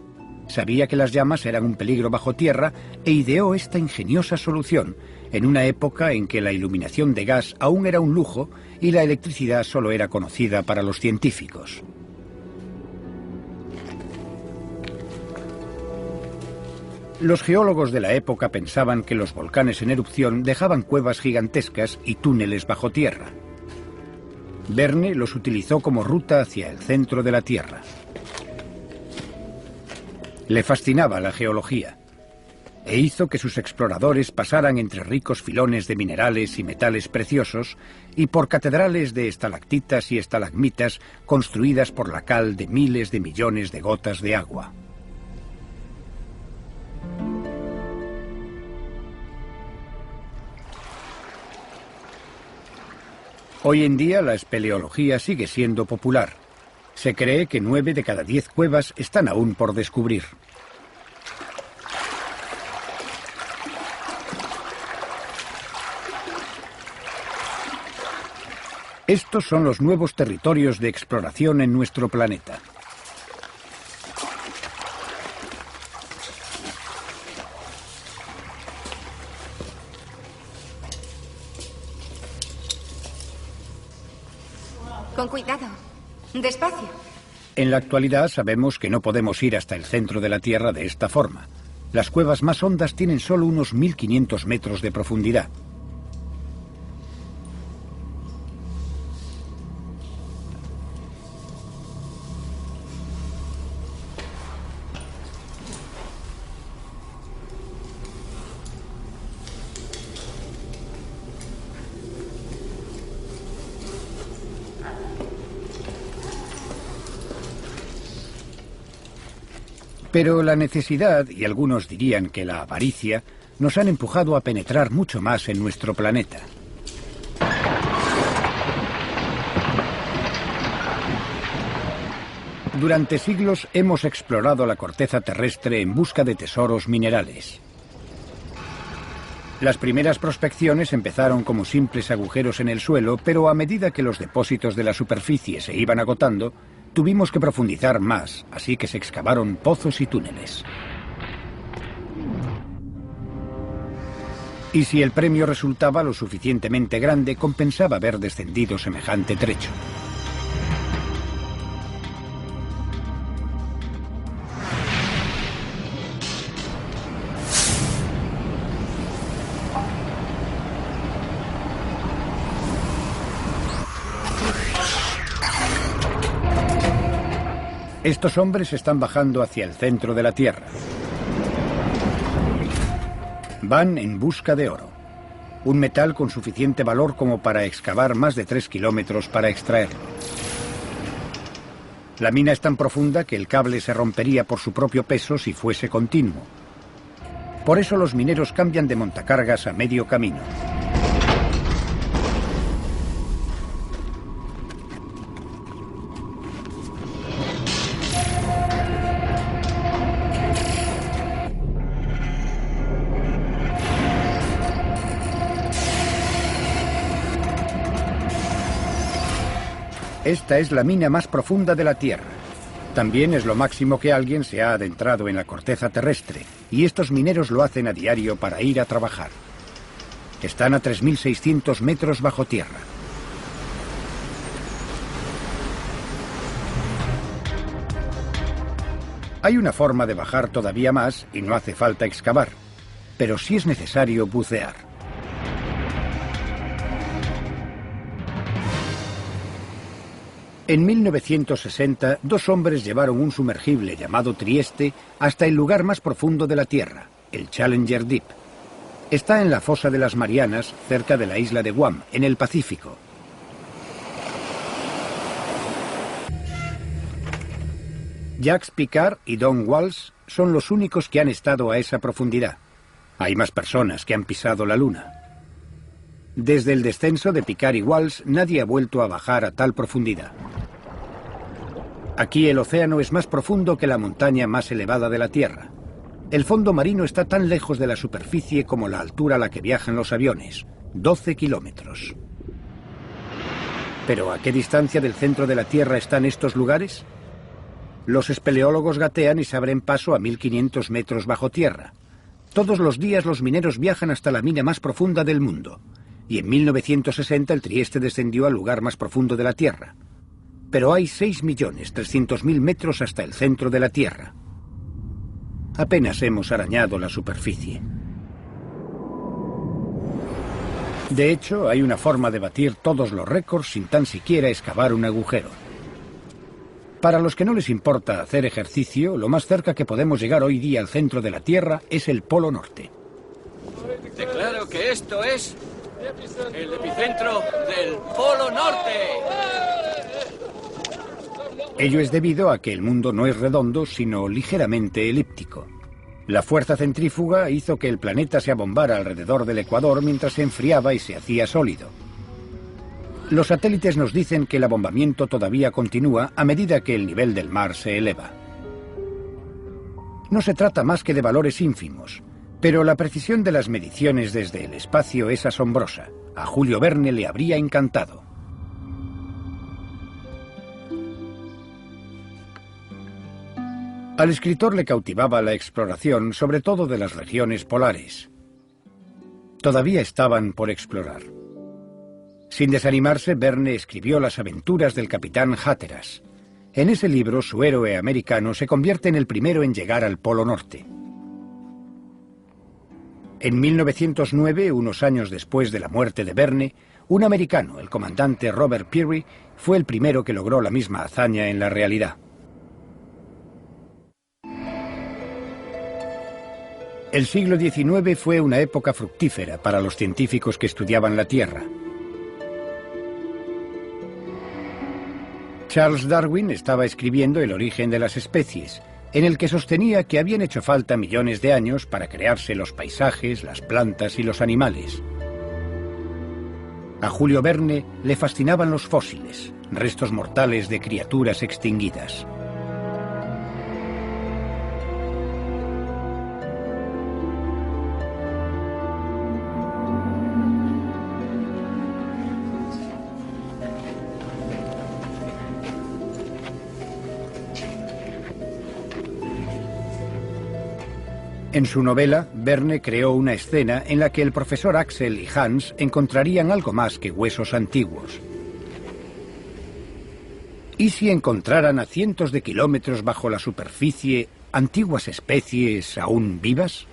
Sabía que las llamas eran un peligro bajo tierra e ideó esta ingeniosa solución en una época en que la iluminación de gas aún era un lujo y la electricidad solo era conocida para los científicos. Los geólogos de la época pensaban que los volcanes en erupción dejaban cuevas gigantescas y túneles bajo tierra. Verne los utilizó como ruta hacia el centro de la Tierra. Le fascinaba la geología e hizo que sus exploradores pasaran entre ricos filones de minerales y metales preciosos y por catedrales de estalactitas y estalagmitas construidas por la cal de miles de millones de gotas de agua. Hoy en día la espeleología sigue siendo popular. Se cree que 9 de cada 10 cuevas están aún por descubrir. Estos son los nuevos territorios de exploración en nuestro planeta. Con cuidado. Despacio. En la actualidad sabemos que no podemos ir hasta el centro de la Tierra de esta forma. Las cuevas más hondas tienen solo unos 1500 metros de profundidad. Pero la necesidad, y algunos dirían que la avaricia, nos han empujado a penetrar mucho más en nuestro planeta. Durante siglos hemos explorado la corteza terrestre en busca de tesoros minerales. Las primeras prospecciones empezaron como simples agujeros en el suelo, pero a medida que los depósitos de la superficie se iban agotando, tuvimos que profundizar más, así que se excavaron pozos y túneles. Y si el premio resultaba lo suficientemente grande, compensaba haber descendido semejante trecho. Estos hombres están bajando hacia el centro de la Tierra. Van en busca de oro, un metal con suficiente valor como para excavar más de 3 kilómetros para extraerlo. La mina es tan profunda que el cable se rompería por su propio peso si fuese continuo. Por eso los mineros cambian de montacargas a medio camino. Esta es la mina más profunda de la Tierra. También es lo máximo que alguien se ha adentrado en la corteza terrestre, y estos mineros lo hacen a diario para ir a trabajar. Están a 3.600 metros bajo tierra. Hay una forma de bajar todavía más y no hace falta excavar, pero sí es necesario bucear. En 1960, 2 hombres llevaron un sumergible llamado Trieste hasta el lugar más profundo de la Tierra, el Challenger Deep. Está en la fosa de las Marianas, cerca de la isla de Guam, en el Pacífico. Jacques Piccard y Don Walsh son los únicos que han estado a esa profundidad. Hay más personas que han pisado la Luna. Desde el descenso de Piccard y Walsh, nadie ha vuelto a bajar a tal profundidad. Aquí el océano es más profundo que la montaña más elevada de la Tierra. El fondo marino está tan lejos de la superficie como la altura a la que viajan los aviones, 12 kilómetros. ¿Pero a qué distancia del centro de la Tierra están estos lugares? Los espeleólogos gatean y se abren paso a 1500 metros bajo tierra. Todos los días los mineros viajan hasta la mina más profunda del mundo. Y en 1960 el Trieste descendió al lugar más profundo de la Tierra. Pero hay 6.300.000 metros hasta el centro de la Tierra. Apenas hemos arañado la superficie. De hecho, hay una forma de batir todos los récords sin tan siquiera excavar un agujero. Para los que no les importa hacer ejercicio, lo más cerca que podemos llegar hoy día al centro de la Tierra es el Polo Norte. Declaro que esto es el epicentro del Polo Norte. Ello es debido a que el mundo no es redondo, sino ligeramente elíptico. La fuerza centrífuga hizo que el planeta se abombara alrededor del ecuador mientras se enfriaba y se hacía sólido. Los satélites nos dicen que el abombamiento todavía continúa a medida que el nivel del mar se eleva. No se trata más que de valores ínfimos, pero la precisión de las mediciones desde el espacio es asombrosa. A Julio Verne le habría encantado. Al escritor le cautivaba la exploración, sobre todo de las regiones polares. Todavía estaban por explorar. Sin desanimarse, Verne escribió Las aventuras del capitán Hatteras. En ese libro, su héroe americano se convierte en el primero en llegar al Polo Norte. En 1909, unos años después de la muerte de Verne, un americano, el comandante Robert Peary, fue el primero que logró la misma hazaña en la realidad. El siglo XIX fue una época fructífera para los científicos que estudiaban la Tierra. Charles Darwin estaba escribiendo El origen de las especies, en el que sostenía que habían hecho falta millones de años para crearse los paisajes, las plantas y los animales. A Julio Verne le fascinaban los fósiles, restos mortales de criaturas extinguidas. En su novela, Verne creó una escena en la que el profesor Axel y Hans encontrarían algo más que huesos antiguos. ¿Y si encontraran a cientos de kilómetros bajo la superficie antiguas especies aún vivas?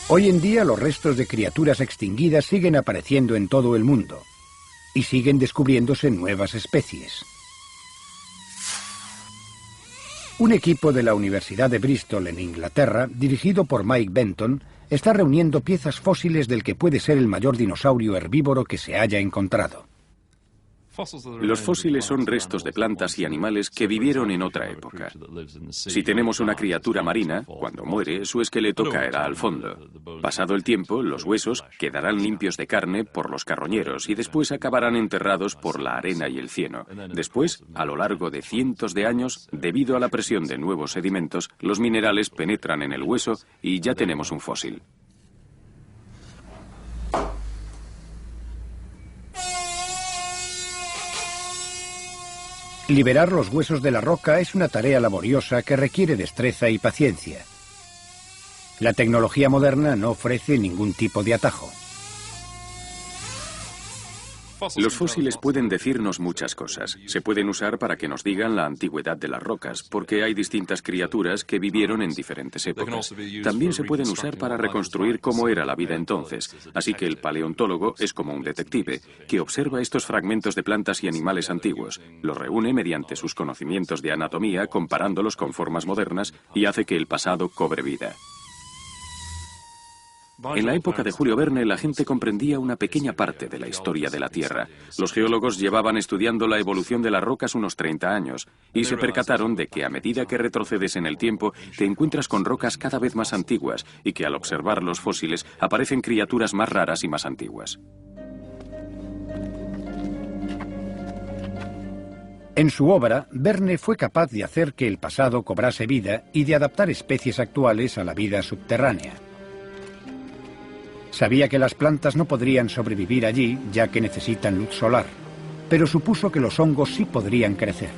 Hoy en día los restos de criaturas extinguidas siguen apareciendo en todo el mundo y siguen descubriéndose nuevas especies. Un equipo de la Universidad de Bristol en Inglaterra, dirigido por Mike Benton, está reuniendo piezas fósiles del que puede ser el mayor dinosaurio herbívoro que se haya encontrado. Los fósiles son restos de plantas y animales que vivieron en otra época. Si tenemos una criatura marina, cuando muere, su esqueleto caerá al fondo. Pasado el tiempo, los huesos quedarán limpios de carne por los carroñeros y después acabarán enterrados por la arena y el cieno. Después, a lo largo de cientos de años, debido a la presión de nuevos sedimentos, los minerales penetran en el hueso y ya tenemos un fósil. Liberar los huesos de la roca es una tarea laboriosa que requiere destreza y paciencia. La tecnología moderna no ofrece ningún tipo de atajo. Los fósiles pueden decirnos muchas cosas. Se pueden usar para que nos digan la antigüedad de las rocas, porque hay distintas criaturas que vivieron en diferentes épocas. También se pueden usar para reconstruir cómo era la vida entonces. Así que el paleontólogo es como un detective, que observa estos fragmentos de plantas y animales antiguos, los reúne mediante sus conocimientos de anatomía, comparándolos con formas modernas, y hace que el pasado cobre vida. En la época de Julio Verne, la gente comprendía una pequeña parte de la historia de la Tierra. Los geólogos llevaban estudiando la evolución de las rocas unos 30 años y se percataron de que a medida que retrocedes en el tiempo, te encuentras con rocas cada vez más antiguas y que al observar los fósiles aparecen criaturas más raras y más antiguas. En su obra, Verne fue capaz de hacer que el pasado cobrase vida y de adaptar especies actuales a la vida subterránea. Sabía que las plantas no podrían sobrevivir allí, ya que necesitan luz solar, pero supuso que los hongos sí podrían crecer.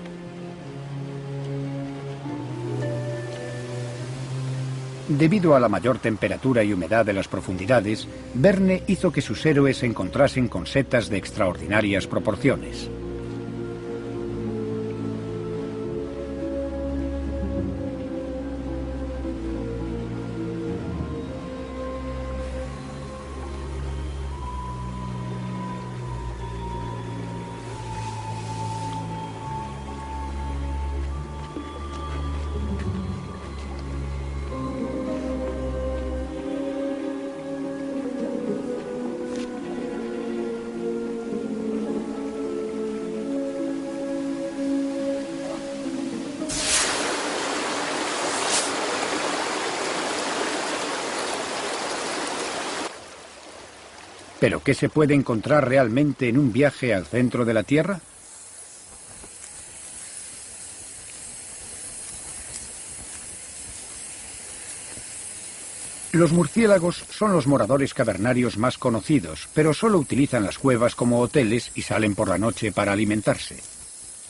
Debido a la mayor temperatura y humedad de las profundidades, Verne hizo que sus héroes se encontrasen con setas de extraordinarias proporciones. ¿Pero qué se puede encontrar realmente en un viaje al centro de la Tierra? Los murciélagos son los moradores cavernarios más conocidos, pero solo utilizan las cuevas como hoteles y salen por la noche para alimentarse.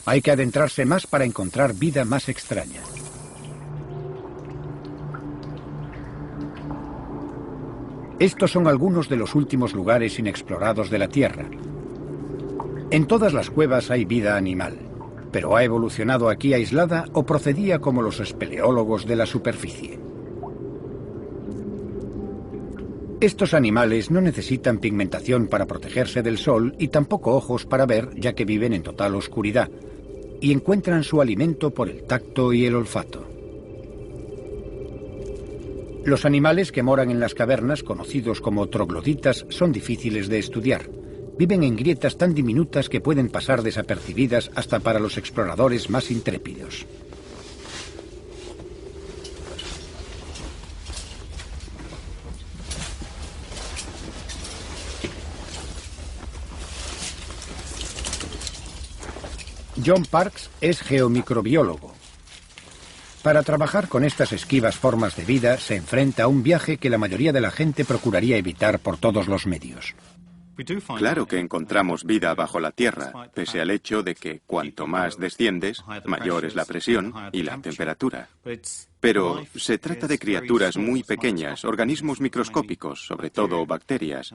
Hay que adentrarse más para encontrar vida más extraña. Estos son algunos de los últimos lugares inexplorados de la Tierra. En todas las cuevas hay vida animal, pero ¿ha evolucionado aquí aislada o procedía como los espeleólogos de la superficie? Estos animales no necesitan pigmentación para protegerse del sol y tampoco ojos para ver, ya que viven en total oscuridad, y encuentran su alimento por el tacto y el olfato. Los animales que moran en las cavernas, conocidos como trogloditas, son difíciles de estudiar. Viven en grietas tan diminutas que pueden pasar desapercibidas hasta para los exploradores más intrépidos. John Parks es geomicrobiólogo. Para trabajar con estas esquivas formas de vida, se enfrenta a un viaje que la mayoría de la gente procuraría evitar por todos los medios. Claro que encontramos vida bajo la Tierra, pese al hecho de que cuanto más desciendes, mayor es la presión y la temperatura. Pero se trata de criaturas muy pequeñas, organismos microscópicos, sobre todo bacterias.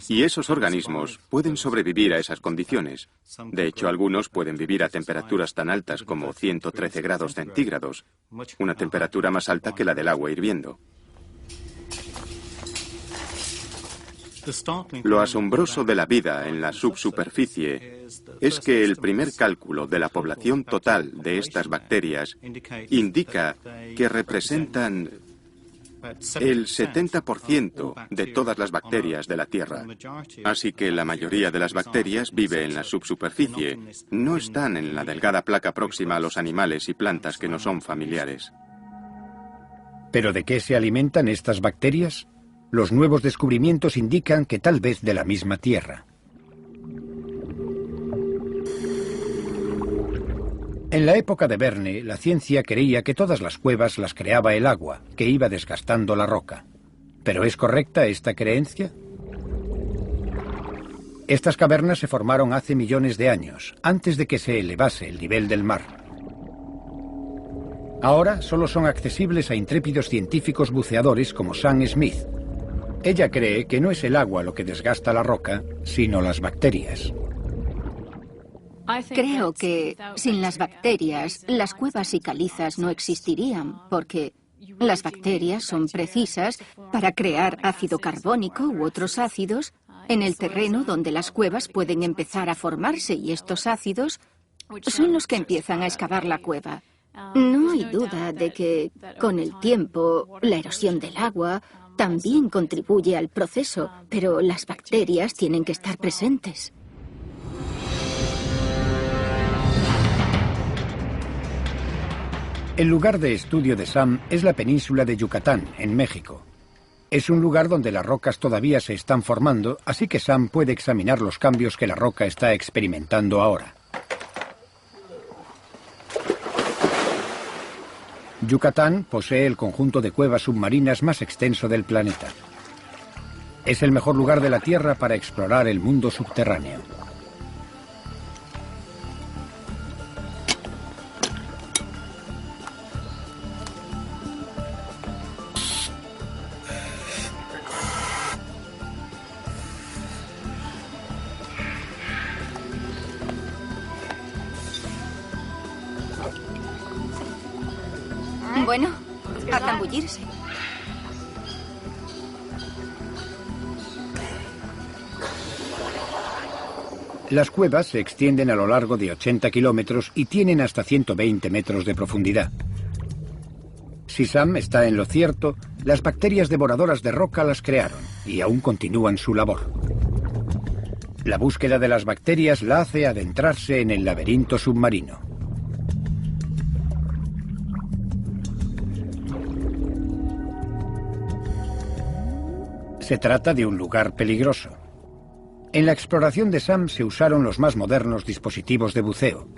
Y esos organismos pueden sobrevivir a esas condiciones. De hecho, algunos pueden vivir a temperaturas tan altas como 113 grados centígrados, una temperatura más alta que la del agua hirviendo. Lo asombroso de la vida en la subsuperficie es que el primer cálculo de la población total de estas bacterias indica que representan el 70% de todas las bacterias de la Tierra. Así que la mayoría de las bacterias vive en la subsuperficie, no están en la delgada placa próxima a los animales y plantas que no son familiares. ¿Pero de qué se alimentan estas bacterias? Los nuevos descubrimientos indican que tal vez de la misma tierra. En la época de Verne, la ciencia creía que todas las cuevas las creaba el agua, que iba desgastando la roca. ¿Pero es correcta esta creencia? Estas cavernas se formaron hace millones de años, antes de que se elevase el nivel del mar. Ahora solo son accesibles a intrépidos científicos buceadores como Sam Smith. Ella cree que no es el agua lo que desgasta la roca, sino las bacterias. Creo que sin las bacterias, las cuevas y calizas no existirían, porque las bacterias son precisas para crear ácido carbónico u otros ácidos en el terreno donde las cuevas pueden empezar a formarse, y estos ácidos son los que empiezan a excavar la cueva. No hay duda de que, con el tiempo, la erosión del agua también contribuye al proceso, pero las bacterias tienen que estar presentes. El lugar de estudio de Sam es la península de Yucatán, en México. Es un lugar donde las rocas todavía se están formando, así que Sam puede examinar los cambios que la roca está experimentando ahora. Yucatán posee el conjunto de cuevas submarinas más extenso del planeta. Es el mejor lugar de la Tierra para explorar el mundo subterráneo. Bueno, a zambullirse. Las cuevas se extienden a lo largo de 80 kilómetros y tienen hasta 120 metros de profundidad. Si Sam está en lo cierto, las bacterias devoradoras de roca las crearon y aún continúan su labor. La búsqueda de las bacterias la hace adentrarse en el laberinto submarino. Se trata de un lugar peligroso. En la exploración de Sam se usaron los más modernos dispositivos de buceo.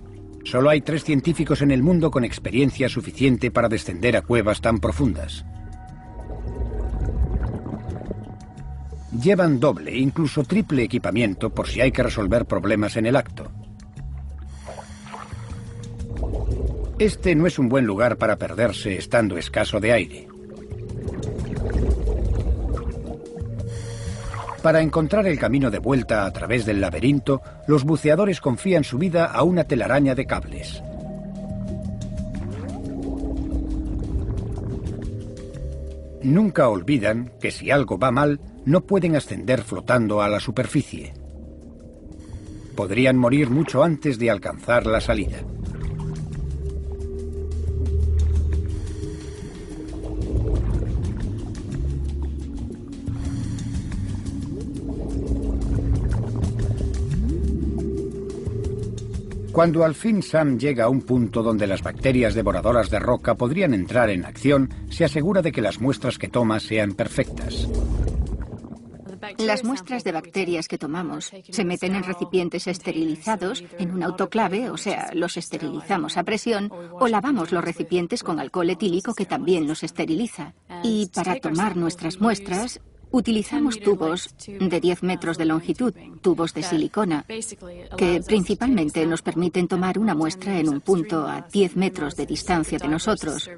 Solo hay 3 científicos en el mundo con experiencia suficiente para descender a cuevas tan profundas. Llevan doble, incluso triple equipamiento por si hay que resolver problemas en el acto. Este no es un buen lugar para perderse estando escaso de aire. Para encontrar el camino de vuelta a través del laberinto, los buceadores confían su vida a una telaraña de cables. Nunca olvidan que si algo va mal, no pueden ascender flotando a la superficie. Podrían morir mucho antes de alcanzar la salida. Cuando al fin Sam llega a un punto donde las bacterias devoradoras de roca podrían entrar en acción, se asegura de que las muestras que toma sean perfectas. Las muestras de bacterias que tomamos se meten en recipientes esterilizados en un autoclave, o sea, los esterilizamos a presión, o lavamos los recipientes con alcohol etílico que también los esteriliza. Y para tomar nuestras muestras, utilizamos tubos de 10 metros de longitud, tubos de silicona, que principalmente nos permiten tomar una muestra en un punto a 10 metros de distancia de nosotros,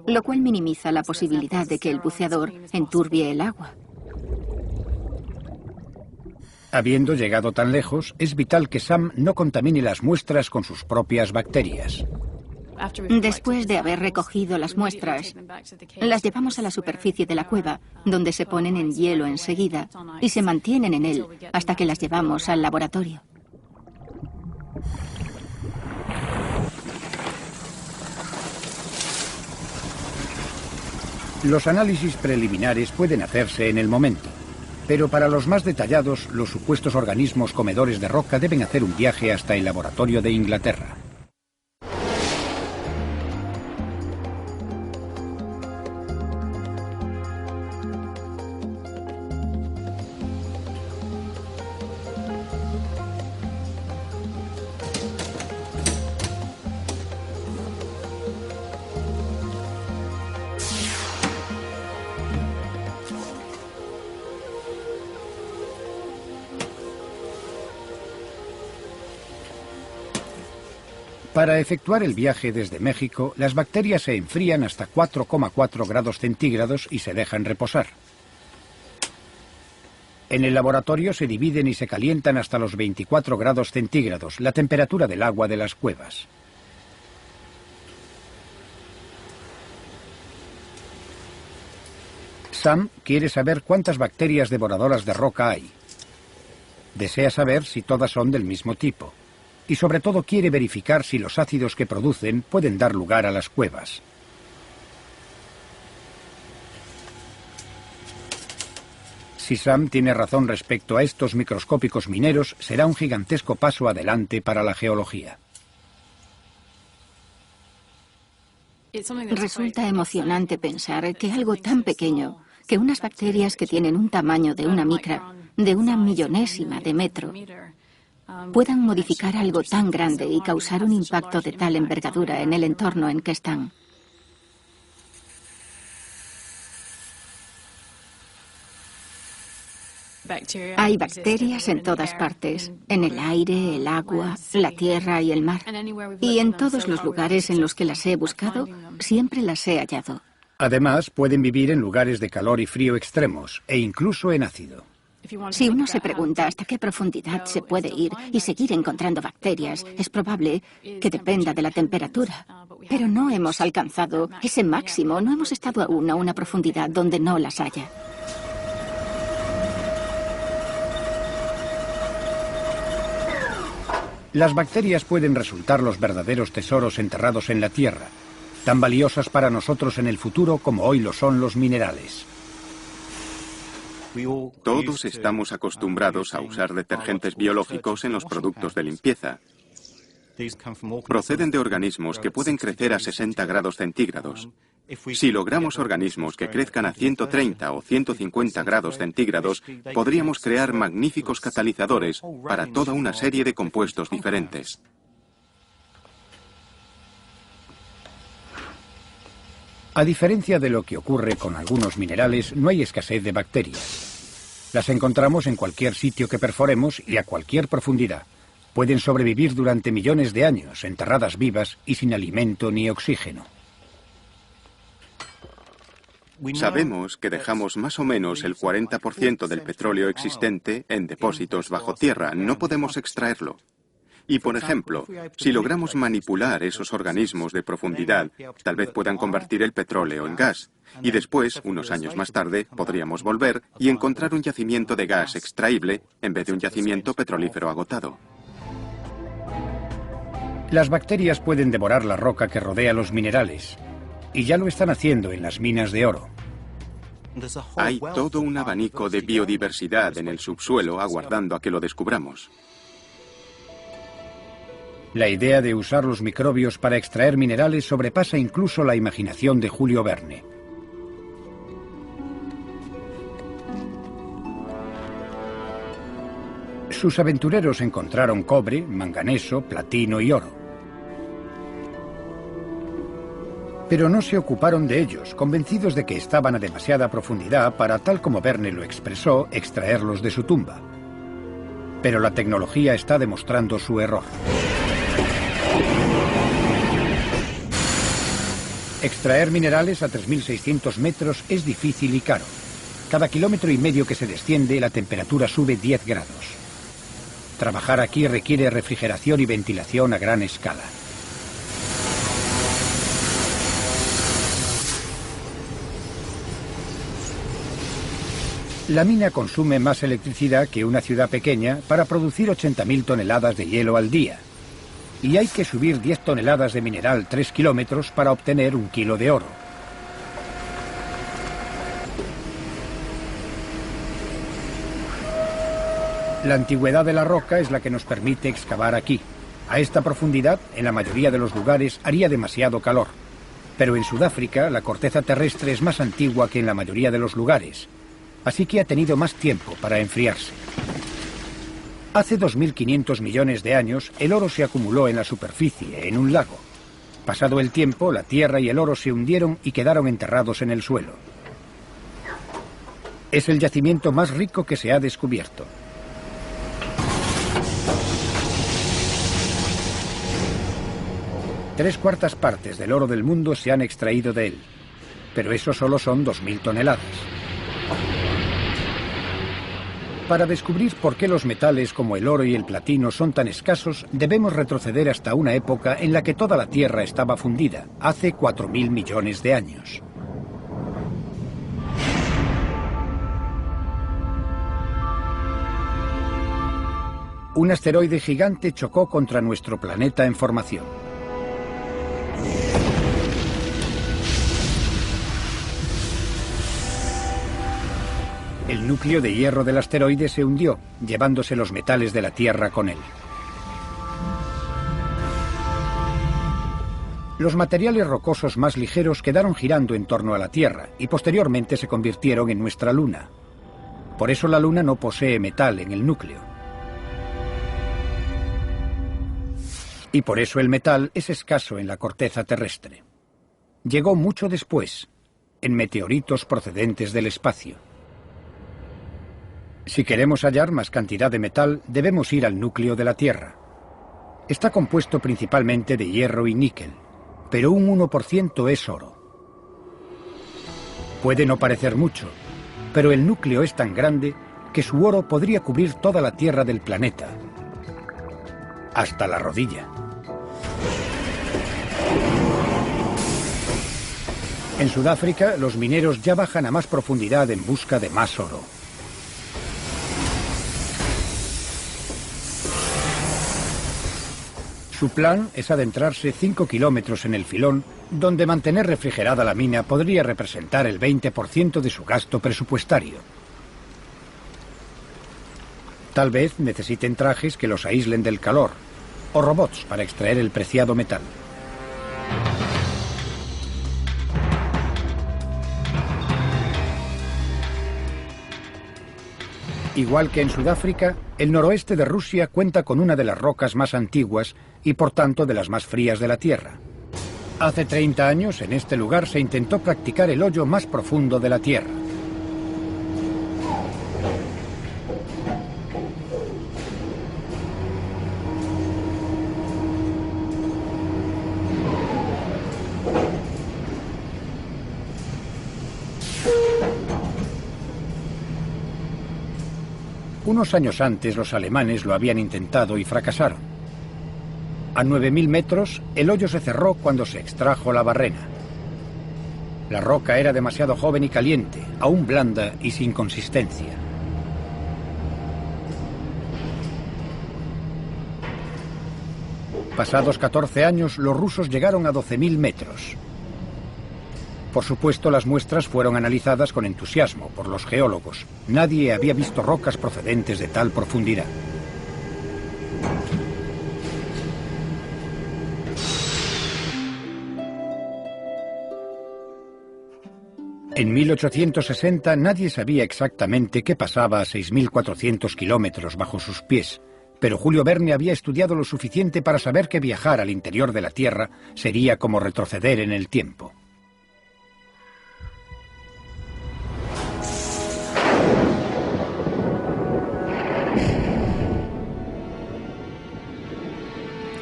lo cual minimiza la posibilidad de que el buceador enturbie el agua. Habiendo llegado tan lejos, es vital que Sam no contamine las muestras con sus propias bacterias. Después de haber recogido las muestras, las llevamos a la superficie de la cueva, donde se ponen en hielo enseguida y se mantienen en él hasta que las llevamos al laboratorio. Los análisis preliminares pueden hacerse en el momento, pero para los más detallados, los supuestos organismos comedores de roca deben hacer un viaje hasta el laboratorio de Inglaterra. Para efectuar el viaje desde México, las bacterias se enfrían hasta 4,4 grados centígrados y se dejan reposar. En el laboratorio se dividen y se calientan hasta los 24 grados centígrados, la temperatura del agua de las cuevas. Sam quiere saber cuántas bacterias devoradoras de roca hay. Desea saber si todas son del mismo tipo. Y sobre todo quiere verificar si los ácidos que producen pueden dar lugar a las cuevas. Si Sam tiene razón respecto a estos microscópicos mineros, será un gigantesco paso adelante para la geología. Resulta emocionante pensar que algo tan pequeño, que unas bacterias que tienen un tamaño de una micra, de una millonésima de metro, puedan modificar algo tan grande y causar un impacto de tal envergadura en el entorno en que están. Hay bacterias en todas partes, en el aire, el agua, la tierra y el mar. Y en todos los lugares en los que las he buscado, siempre las he hallado. Además, pueden vivir en lugares de calor y frío extremos, e incluso en ácido. Si uno se pregunta hasta qué profundidad se puede ir y seguir encontrando bacterias, es probable que dependa de la temperatura. Pero no hemos alcanzado ese máximo, no hemos estado aún a una profundidad donde no las haya. Las bacterias pueden resultar los verdaderos tesoros enterrados en la tierra, tan valiosas para nosotros en el futuro como hoy lo son los minerales. Todos estamos acostumbrados a usar detergentes biológicos en los productos de limpieza. Proceden de organismos que pueden crecer a 60 grados centígrados. Si logramos organismos que crezcan a 130 o 150 grados centígrados, podríamos crear magníficos catalizadores para toda una serie de compuestos diferentes. A diferencia de lo que ocurre con algunos minerales, no hay escasez de bacterias. Las encontramos en cualquier sitio que perforemos y a cualquier profundidad. Pueden sobrevivir durante millones de años, enterradas vivas y sin alimento ni oxígeno. Sabemos que dejamos más o menos el 40% del petróleo existente en depósitos bajo tierra. No podemos extraerlo. Y, por ejemplo, si logramos manipular esos organismos de profundidad, tal vez puedan convertir el petróleo en gas. Y después, unos años más tarde, podríamos volver y encontrar un yacimiento de gas extraíble en vez de un yacimiento petrolífero agotado. Las bacterias pueden devorar la roca que rodea los minerales, y ya lo están haciendo en las minas de oro. Hay todo un abanico de biodiversidad en el subsuelo aguardando a que lo descubramos. La idea de usar los microbios para extraer minerales sobrepasa incluso la imaginación de Julio Verne. Sus aventureros encontraron cobre, manganeso, platino y oro. Pero no se ocuparon de ellos, convencidos de que estaban a demasiada profundidad para, tal como Verne lo expresó, extraerlos de su tumba. Pero la tecnología está demostrando su error. Extraer minerales a 3.600 metros es difícil y caro. Cada kilómetro y medio que se desciende, la temperatura sube 10 grados. Trabajar aquí requiere refrigeración y ventilación a gran escala. La mina consume más electricidad que una ciudad pequeña para producir 80.000 toneladas de hielo al día. Y hay que subir 10 toneladas de mineral 3 kilómetros para obtener 1 kilo de oro. La antigüedad de la roca es la que nos permite excavar aquí. A esta profundidad, en la mayoría de los lugares, haría demasiado calor. Pero en Sudáfrica, la corteza terrestre es más antigua que en la mayoría de los lugares. Así que ha tenido más tiempo para enfriarse. Hace 2.500 millones de años, el oro se acumuló en la superficie, en un lago. Pasado el tiempo, la tierra y el oro se hundieron y quedaron enterrados en el suelo. Es el yacimiento más rico que se ha descubierto. Tres cuartas partes del oro del mundo se han extraído de él, pero eso solo son 2.000 toneladas. Para descubrir por qué los metales como el oro y el platino son tan escasos, debemos retroceder hasta una época en la que toda la Tierra estaba fundida, hace 4.000 millones de años. Un asteroide gigante chocó contra nuestro planeta en formación. El núcleo de hierro del asteroide se hundió, llevándose los metales de la Tierra con él. Los materiales rocosos más ligeros quedaron girando en torno a la Tierra y posteriormente se convirtieron en nuestra Luna. Por eso la Luna no posee metal en el núcleo. Y por eso el metal es escaso en la corteza terrestre. Llegó mucho después, en meteoritos procedentes del espacio. Si queremos hallar más cantidad de metal, debemos ir al núcleo de la Tierra. Está compuesto principalmente de hierro y níquel, pero un 1% es oro. Puede no parecer mucho, pero el núcleo es tan grande que su oro podría cubrir toda la tierra del planeta, hasta la rodilla. En Sudáfrica, los mineros ya bajan a más profundidad en busca de más oro. Su plan es adentrarse 5 kilómetros en el filón, donde mantener refrigerada la mina podría representar el 20% de su gasto presupuestario. Tal vez necesiten trajes que los aíslen del calor, o robots para extraer el preciado metal. Igual que en Sudáfrica, el noroeste de Rusia cuenta con una de las rocas más antiguas y por tanto de las más frías de la Tierra. Hace 30 años en este lugar se intentó practicar el hoyo más profundo de la Tierra. Unos años antes los alemanes lo habían intentado y fracasaron. A 9.000 metros, el hoyo se cerró cuando se extrajo la barrena. La roca era demasiado joven y caliente, aún blanda y sin consistencia. Pasados 14 años, los rusos llegaron a 12.000 metros. Por supuesto, las muestras fueron analizadas con entusiasmo por los geólogos. Nadie había visto rocas procedentes de tal profundidad. En 1860 nadie sabía exactamente qué pasaba a 6.400 kilómetros bajo sus pies, pero Julio Verne había estudiado lo suficiente para saber que viajar al interior de la Tierra sería como retroceder en el tiempo.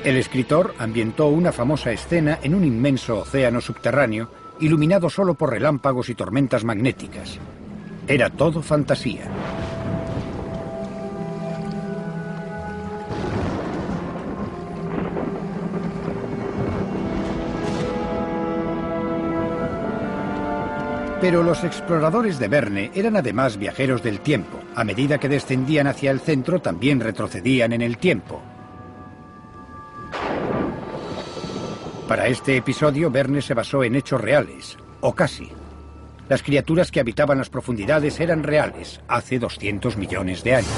El escritor ambientó una famosa escena en un inmenso océano subterráneo, iluminado solo por relámpagos y tormentas magnéticas. Era todo fantasía. Pero los exploradores de Verne eran además viajeros del tiempo. A medida que descendían hacia el centro, también retrocedían en el tiempo. Para este episodio, Verne se basó en hechos reales, o casi. Las criaturas que habitaban las profundidades eran reales, hace 200 millones de años.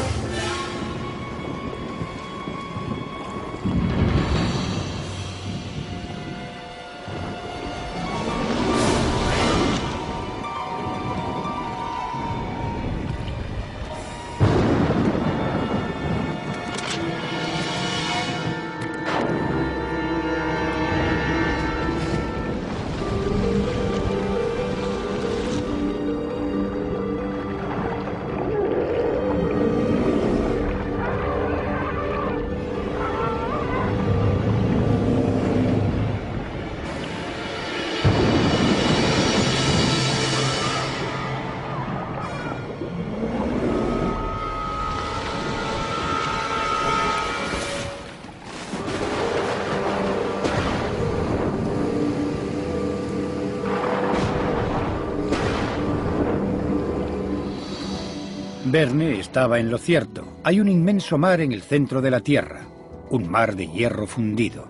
Verne estaba en lo cierto. Hay un inmenso mar en el centro de la Tierra, un mar de hierro fundido.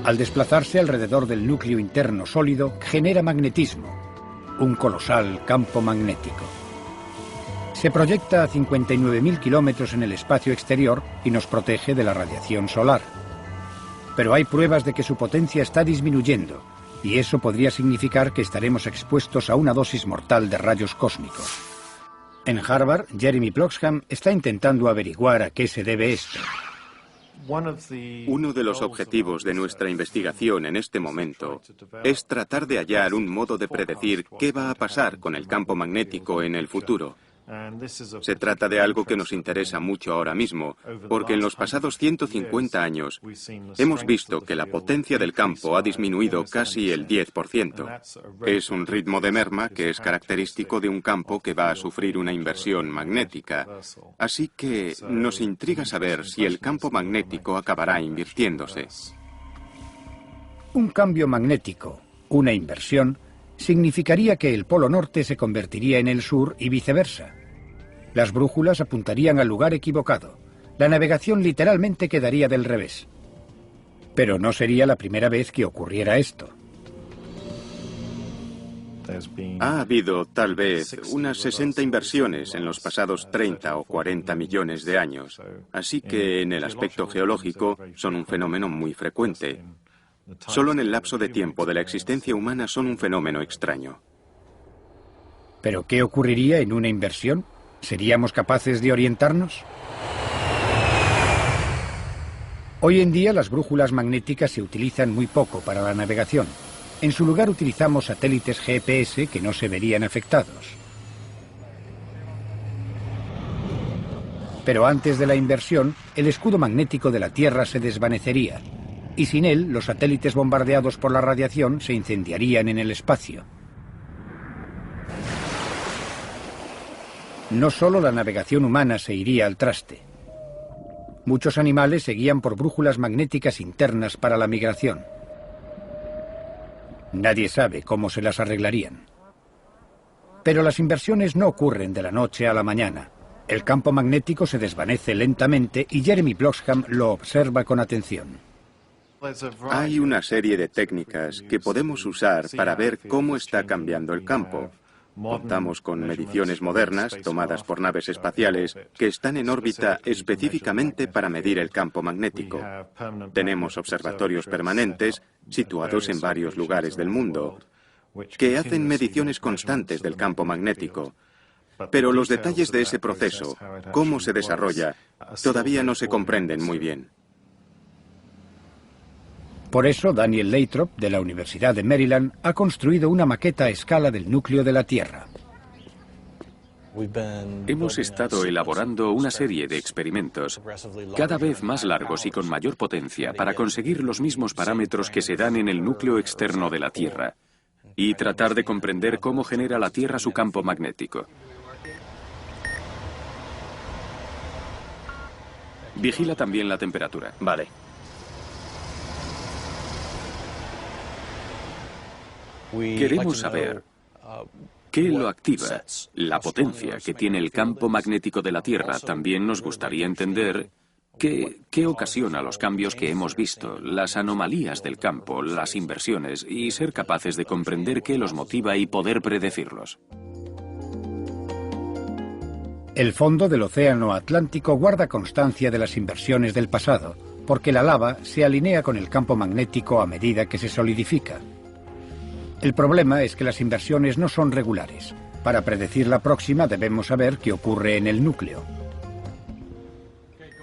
Al desplazarse alrededor del núcleo interno sólido, genera magnetismo, un colosal campo magnético. Se proyecta a 59.000 kilómetros en el espacio exterior y nos protege de la radiación solar. Pero hay pruebas de que su potencia está disminuyendo, y eso podría significar que estaremos expuestos a una dosis mortal de rayos cósmicos. En Harvard, Jeremy Bloxham está intentando averiguar a qué se debe esto. Uno de los objetivos de nuestra investigación en este momento es tratar de hallar un modo de predecir qué va a pasar con el campo magnético en el futuro. Se trata de algo que nos interesa mucho ahora mismo, porque en los pasados 150 años hemos visto que la potencia del campo ha disminuido casi el 10%. Es un ritmo de merma que es característico de un campo que va a sufrir una inversión magnética. Así que nos intriga saber si el campo magnético acabará invirtiéndose. Un cambio magnético, una inversión, significaría que el polo norte se convertiría en el sur y viceversa. Las brújulas apuntarían al lugar equivocado. La navegación literalmente quedaría del revés. Pero no sería la primera vez que ocurriera esto. Ha habido, tal vez, unas 60 inversiones en los pasados 30 o 40 millones de años. Así que, en el aspecto geológico, son un fenómeno muy frecuente. Solo en el lapso de tiempo de la existencia humana son un fenómeno extraño. ¿Pero qué ocurriría en una inversión? ¿Seríamos capaces de orientarnos? Hoy en día las brújulas magnéticas se utilizan muy poco para la navegación. En su lugar utilizamos satélites GPS que no se verían afectados. Pero antes de la inversión, el escudo magnético de la Tierra se desvanecería, y sin él, los satélites bombardeados por la radiación se incendiarían en el espacio. No solo la navegación humana se iría al traste. Muchos animales se guían por brújulas magnéticas internas para la migración. Nadie sabe cómo se las arreglarían. Pero las inversiones no ocurren de la noche a la mañana. El campo magnético se desvanece lentamente y Jeremy Bloxham lo observa con atención. Hay una serie de técnicas que podemos usar para ver cómo está cambiando el campo. Contamos con mediciones modernas tomadas por naves espaciales que están en órbita específicamente para medir el campo magnético. Tenemos observatorios permanentes situados en varios lugares del mundo que hacen mediciones constantes del campo magnético. Pero los detalles de ese proceso, cómo se desarrolla, todavía no se comprenden muy bien. Por eso, Daniel Lathrop, de la Universidad de Maryland, ha construido una maqueta a escala del núcleo de la Tierra. Hemos estado elaborando una serie de experimentos cada vez más largos y con mayor potencia para conseguir los mismos parámetros que se dan en el núcleo externo de la Tierra y tratar de comprender cómo genera la Tierra su campo magnético. Vigila también la temperatura. Vale. Queremos saber qué lo activa, la potencia que tiene el campo magnético de la Tierra. También nos gustaría entender qué ocasiona los cambios que hemos visto, las anomalías del campo, las inversiones, y ser capaces de comprender qué los motiva y poder predecirlos. El fondo del Océano Atlántico guarda constancia de las inversiones del pasado, porque la lava se alinea con el campo magnético a medida que se solidifica. El problema es que las inversiones no son regulares. Para predecir la próxima debemos saber qué ocurre en el núcleo.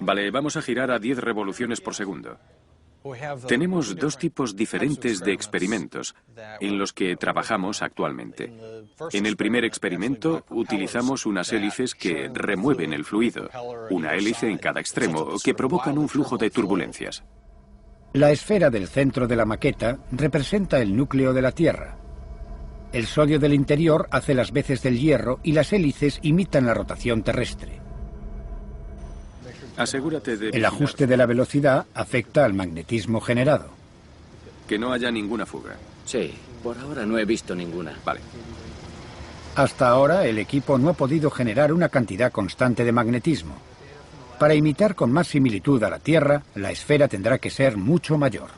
Vale, vamos a girar a 10 revoluciones por segundo. Tenemos dos tipos diferentes de experimentos en los que trabajamos actualmente. En el primer experimento utilizamos unas hélices que remueven el fluido, una hélice en cada extremo, que provocan un flujo de turbulencias. La esfera del centro de la maqueta representa el núcleo de la Tierra. El sodio del interior hace las veces del hierro y las hélices imitan la rotación terrestre. Asegúrate de El ajuste de la velocidad afecta al magnetismo generado. que no haya ninguna fuga. Sí, por ahora no he visto ninguna. Vale. Hasta ahora el equipo no ha podido generar una cantidad constante de magnetismo. Para imitar con más similitud a la Tierra, la esfera tendrá que ser mucho mayor.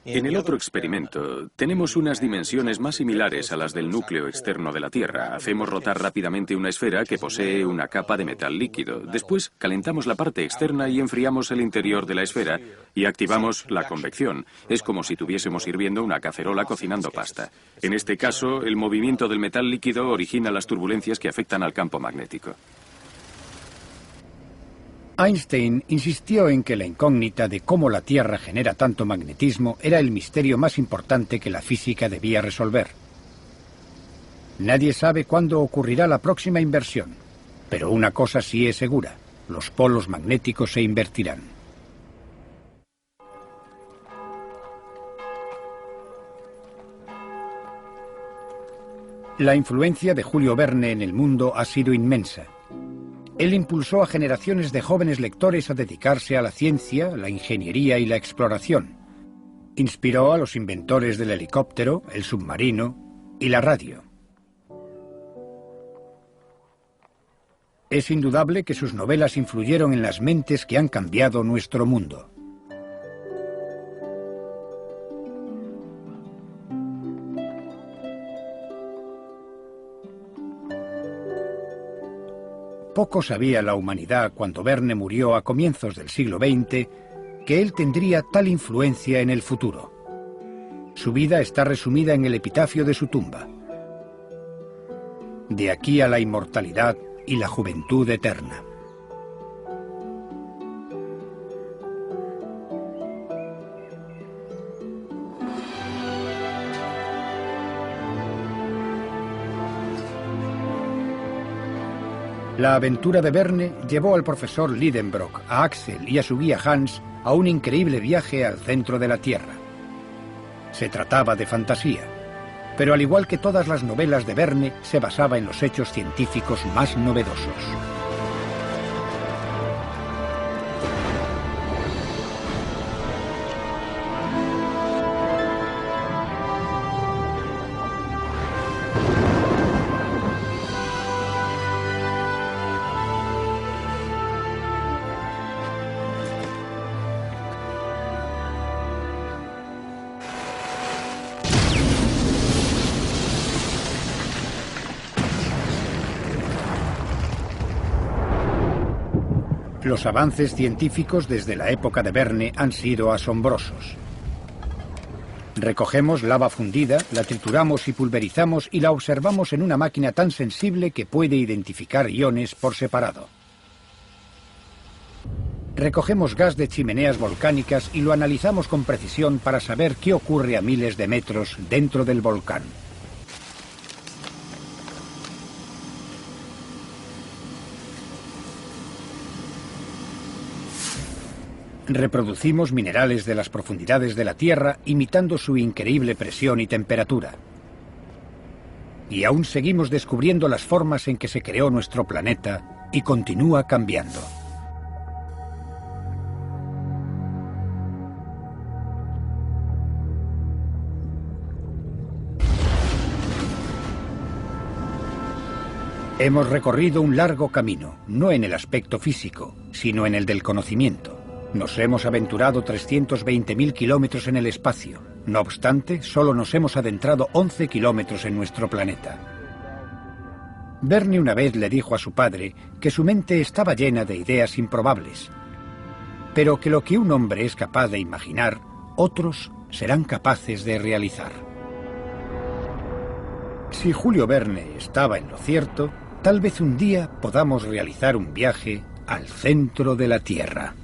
En el otro experimento, tenemos unas dimensiones más similares a las del núcleo externo de la Tierra. Hacemos rotar rápidamente una esfera que posee una capa de metal líquido. Después, calentamos la parte externa y enfriamos el interior de la esfera y activamos la convección. Es como si tuviésemos hirviendo una cacerola cocinando pasta. En este caso, el movimiento del metal líquido origina las turbulencias que afectan al campo magnético. Einstein insistió en que la incógnita de cómo la Tierra genera tanto magnetismo era el misterio más importante que la física debía resolver. Nadie sabe cuándo ocurrirá la próxima inversión, pero una cosa sí es segura: los polos magnéticos se invertirán. La influencia de Julio Verne en el mundo ha sido inmensa. Él impulsó a generaciones de jóvenes lectores a dedicarse a la ciencia, la ingeniería y la exploración. Inspiró a los inventores del helicóptero, el submarino y la radio. Es indudable que sus novelas influyeron en las mentes que han cambiado nuestro mundo. Poco sabía la humanidad cuando Verne murió a comienzos del siglo XX que él tendría tal influencia en el futuro. Su vida está resumida en el epitafio de su tumba. De aquí a la inmortalidad y la juventud eterna. La aventura de Verne llevó al profesor Lidenbrock, a Axel y a su guía Hans a un increíble viaje al centro de la Tierra. Se trataba de fantasía, pero al igual que todas las novelas de Verne, se basaba en los hechos científicos más novedosos. Los avances científicos desde la época de Verne han sido asombrosos. Recogemos lava fundida, la trituramos y pulverizamos y la observamos en una máquina tan sensible que puede identificar iones por separado. Recogemos gas de chimeneas volcánicas y lo analizamos con precisión para saber qué ocurre a miles de metros dentro del volcán. Reproducimos minerales de las profundidades de la Tierra imitando su increíble presión y temperatura. Y aún seguimos descubriendo las formas en que se creó nuestro planeta y continúa cambiando. Hemos recorrido un largo camino, no en el aspecto físico, sino en el del conocimiento. Nos hemos aventurado 320.000 kilómetros en el espacio. No obstante, solo nos hemos adentrado 11 kilómetros en nuestro planeta. Verne una vez le dijo a su padre que su mente estaba llena de ideas improbables, pero que lo que un hombre es capaz de imaginar, otros serán capaces de realizar. Si Julio Verne estaba en lo cierto, tal vez un día podamos realizar un viaje al centro de la Tierra.